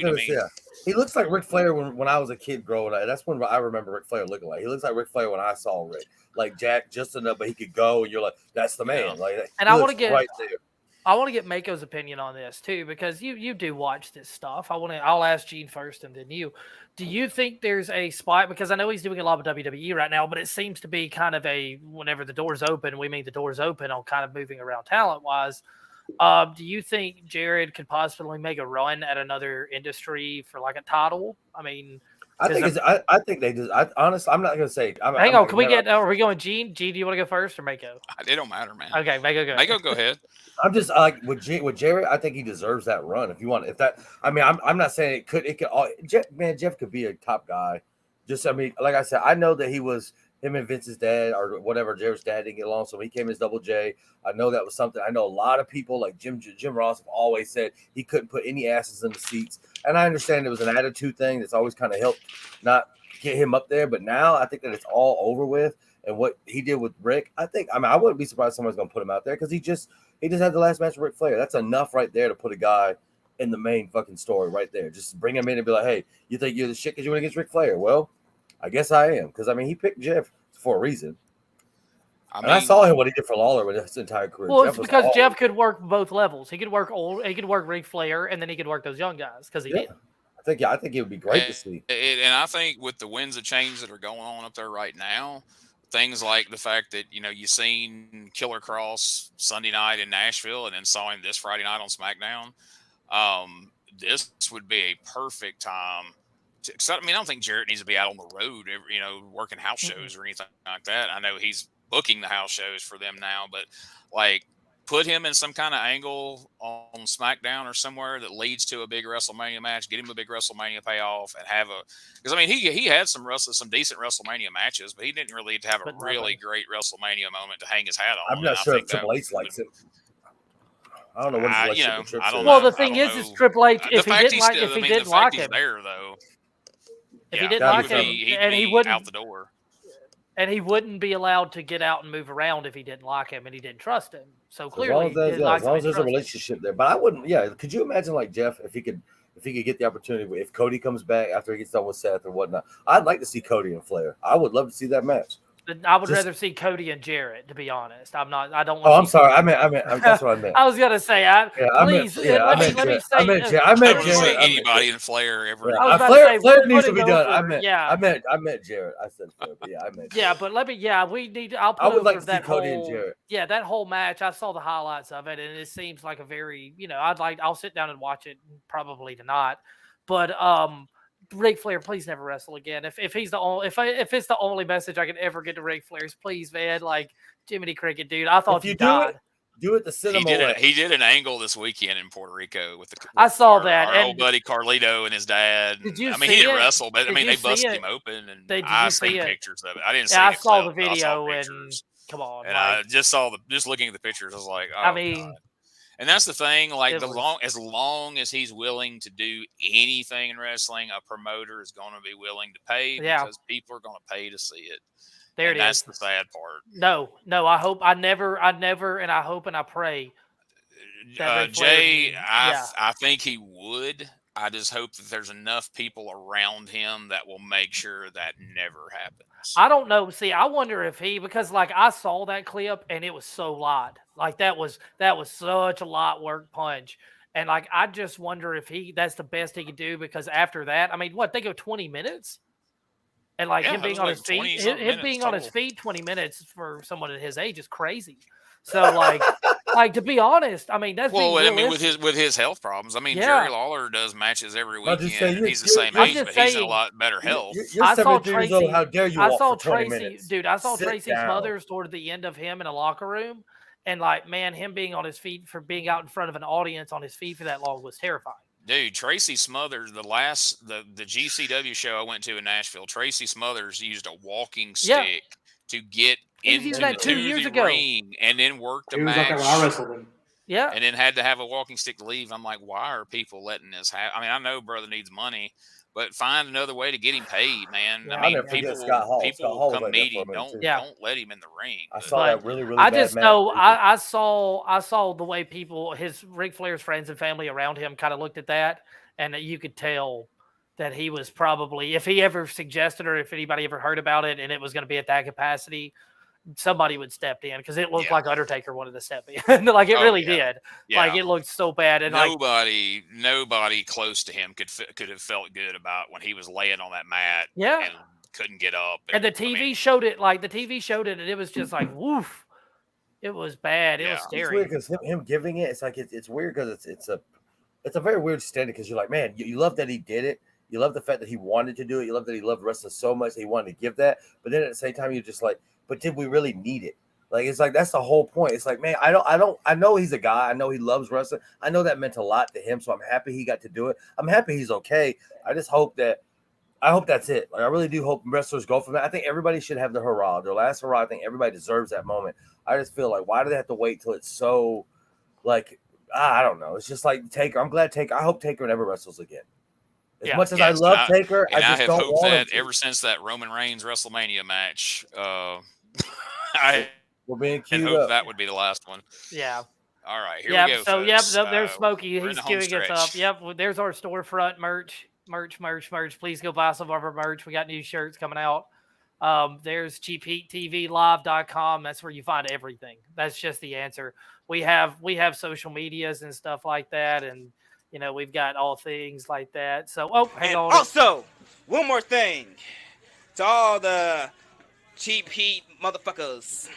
he looks like Ric Flair when I was a kid growing up. That's when I remember Ric Flair looking like. He looks like Ric Flair when I saw Rick. Like Jack, just enough, but he could go, and you're like, that's the man. Like, and I want to get right there. I want to get Mako's opinion on this too, because you do watch this stuff. I'll ask Gene first and then you. Do you think there's a spot, because I know he's doing a lot with WWE right now, but it seems to be kind of whenever the doors open, we mean the doors open on kind of moving around talent wise. Do you think Jared could possibly make a run at another industry for like a title? I mean, I think they do. Honestly, I'm not going to say. Hang on. Are we going Gene? Gene, do you want to go first or Mako? It don't matter, man. Okay, Mako, go. Mako, go ahead. I'm just like with Jarrett. I think he deserves that run. I'm not saying it could. Jeff could be a top guy. Like I said, I know that he was him and Vince's dad or whatever. Jarrett's dad didn't get along, so he came as Double J. I know that was something. I know a lot of people like Jim Ross have always said he couldn't put any asses in the seats, and I understand it was an attitude thing that's always kind of helped not get him up there. But now I think that it's all over with, and what he did with Rick, I wouldn't be surprised if somebody's going to put him out there because he just had the last match with Ric Flair. That's enough right there to put a guy in the main fucking story right there. Just bring him in and be like, hey, you think you're the shit because you went against Ric Flair? Well, I guess I am, because he picked Jeff for a reason. I saw him what he did for Lawler with his entire career. Well, it's because Jeff could work both levels. He could work Ric Flair, and then he could work those young guys because he did. I think it would be great to see. And I think with the winds of change that are going on up there right now, things like the fact that, you seen Killer Cross Sunday night in Nashville and then saw him this Friday night on SmackDown. This would be a perfect time. I mean, I don't think Jarrett needs to be out on the road, working house shows or anything like that. I know he's booking the house shows for them now, but like put him in some kind of angle on SmackDown or somewhere that leads to a big WrestleMania match. Get him a big WrestleMania payoff and because I mean he had some decent WrestleMania matches, but he didn't really have a really great WrestleMania moment to hang his hat on. I'm not sure if Triple H likes it. I don't know what his relationship with Triple H is. Well, the thing is Triple H, if he didn't like him, there though. If he didn't like him, and he wouldn't out the door, and he wouldn't be allowed to get out and move around if he didn't like him and he didn't trust him. So clearly, as long as there's a relationship there. But I wouldn't. Yeah, could you imagine like Jeff if he could get the opportunity if Cody comes back after he gets done with Seth or whatnot? I'd like to see Cody and Flair. I would love to see that match. I would rather see Cody and Jarrett, to be honest. I don't want to I'm sorry. I meant that's what I meant. I was gonna say, let me say, I meant Jarrett. Anybody in Flair ever? Flair needs to be done. I meant Jarrett. I said Flair, but I meant. Yeah, but we need. I would like to see Cody and Jarrett. Yeah, that whole match. I saw the highlights of it, and it seems like a very, I'll sit down and watch it probably tonight, but Ric Flair, please never wrestle again. If he's the only, if it's the only message I could ever get to Ric Flair's, please, man, like Jiminy Cricket, dude. I thought you died. Do it the cinema way. He did an angle this weekend in Puerto Rico with I saw that. Our old buddy Carlito and his dad. Did you? I mean, he didn't wrestle, but they busted him open, and I seen pictures of it. I didn't see. I saw the video, and come on. And I just looking at the pictures, I was like, oh, God. And that's the thing, like as long as he's willing to do anything in wrestling, a promoter is going to be willing to pay because people are going to pay to see it. That's the sad part. No, I never, and I hope and I pray. Jay, I think he would. I just hope that there's enough people around him that will make sure that never happens. I don't know. See, I wonder if because like I saw that clip and it was so light. Like that was such a light work punch. And like I just wonder if that's the best he could do, because after that, I mean, they go 20 minutes? And like him being on his feet, him being on his feet 20 minutes for someone at his age is crazy. So like to be honest, I mean that's with his health problems. I mean, Jerry Lawler does matches every weekend. He's the same age, but he's in a lot better health. You're 72 years old. How dare you walk for 20 minutes? Dude, I saw Tracy Smothers toward the end of him in a locker room, and like, man, him being on his feet for being out in front of an audience on his feet for that long was terrifying. Dude, Tracy Smothers, the GCW show I went to in Nashville, Tracy Smothers used a walking stick to get into the ring and then worked a match. Like I wrestled him. Yeah. And then had to have a walking stick to leave. I'm like, why are people letting this happen? I mean, I know brother needs money, but find another way to get him paid, man. Yeah, I mean, people will come meet him. Don't let him in the ring. I saw that really I just know I saw the way his Ric Flair's friends and family around him kind of looked at that, and you could tell that he was probably, if he ever suggested or if anybody ever heard about it and it was going to be at that capacity, somebody would step in, because it looked like Undertaker wanted to step in. Like it really did. Yeah. Like it looked so bad. And nobody close to him could have felt good about when he was laying on that mat. Yeah. And couldn't get up. And the TV showed it. Like the TV showed it, and it was just like woof. It was bad. It was scary. It's weird because him giving it. It's like it's weird because it's a very weird standing, because you're like, man, you love that he did it. You love the fact that he wanted to do it. You love that he loved wrestling so much that he wanted to give that. But then at the same time, you're just like, but did we really need it? Like, it's like, that's the whole point. It's like, man, I know he's a guy. I know he loves wrestling. I know that meant a lot to him. So I'm happy he got to do it. I'm happy he's okay. I hope that's it. Like, I really do hope wrestlers go from that. I think everybody should have their hurrah. Their last hurrah. I think everybody deserves that moment. I just feel like, why do they have to wait till it's so, like, I don't know. It's just like Taker. I'm glad Taker. I hope Taker never wrestles again. As much as I love Taker, I just don't want that ever since that Roman Reigns WrestleMania match, we're being queued up. Hope that would be the last one. Yeah. All right, here we go. So folks. There's Smokey. He's queuing us up. Yep. There's our storefront merch. Please go buy some of our merch. We got new shirts coming out. There's CheapHeatTVLive.com. That's where you find everything. That's just the answer. We have social medias and stuff like that, and we've got all things like that. So, hang on. Also, one more thing to all the Cheap Heat motherfuckers.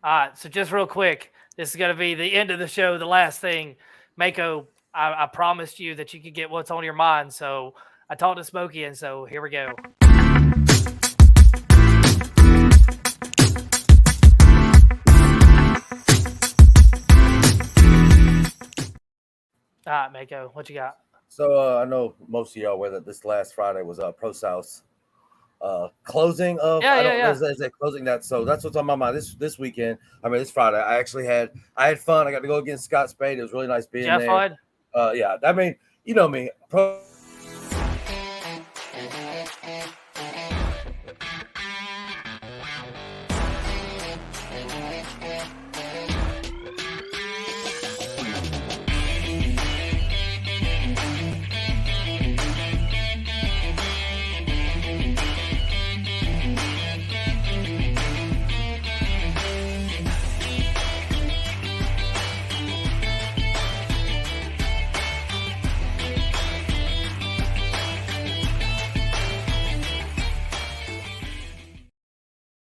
All right, so just real quick, this is going to be the end of the show, the last thing. Mako, I promised you that you could get what's on your mind. So I talked to Smokey, and so here we go. All right, Mako, what you got? So I know most of y'all aware that this last Friday was Pro South's closing of Is it closing that? So that's what's on my mind this weekend. I mean, this Friday. I had fun. I got to go against Scott Spade. It was really nice being there. Fun? Yeah. I mean, you know me. Pro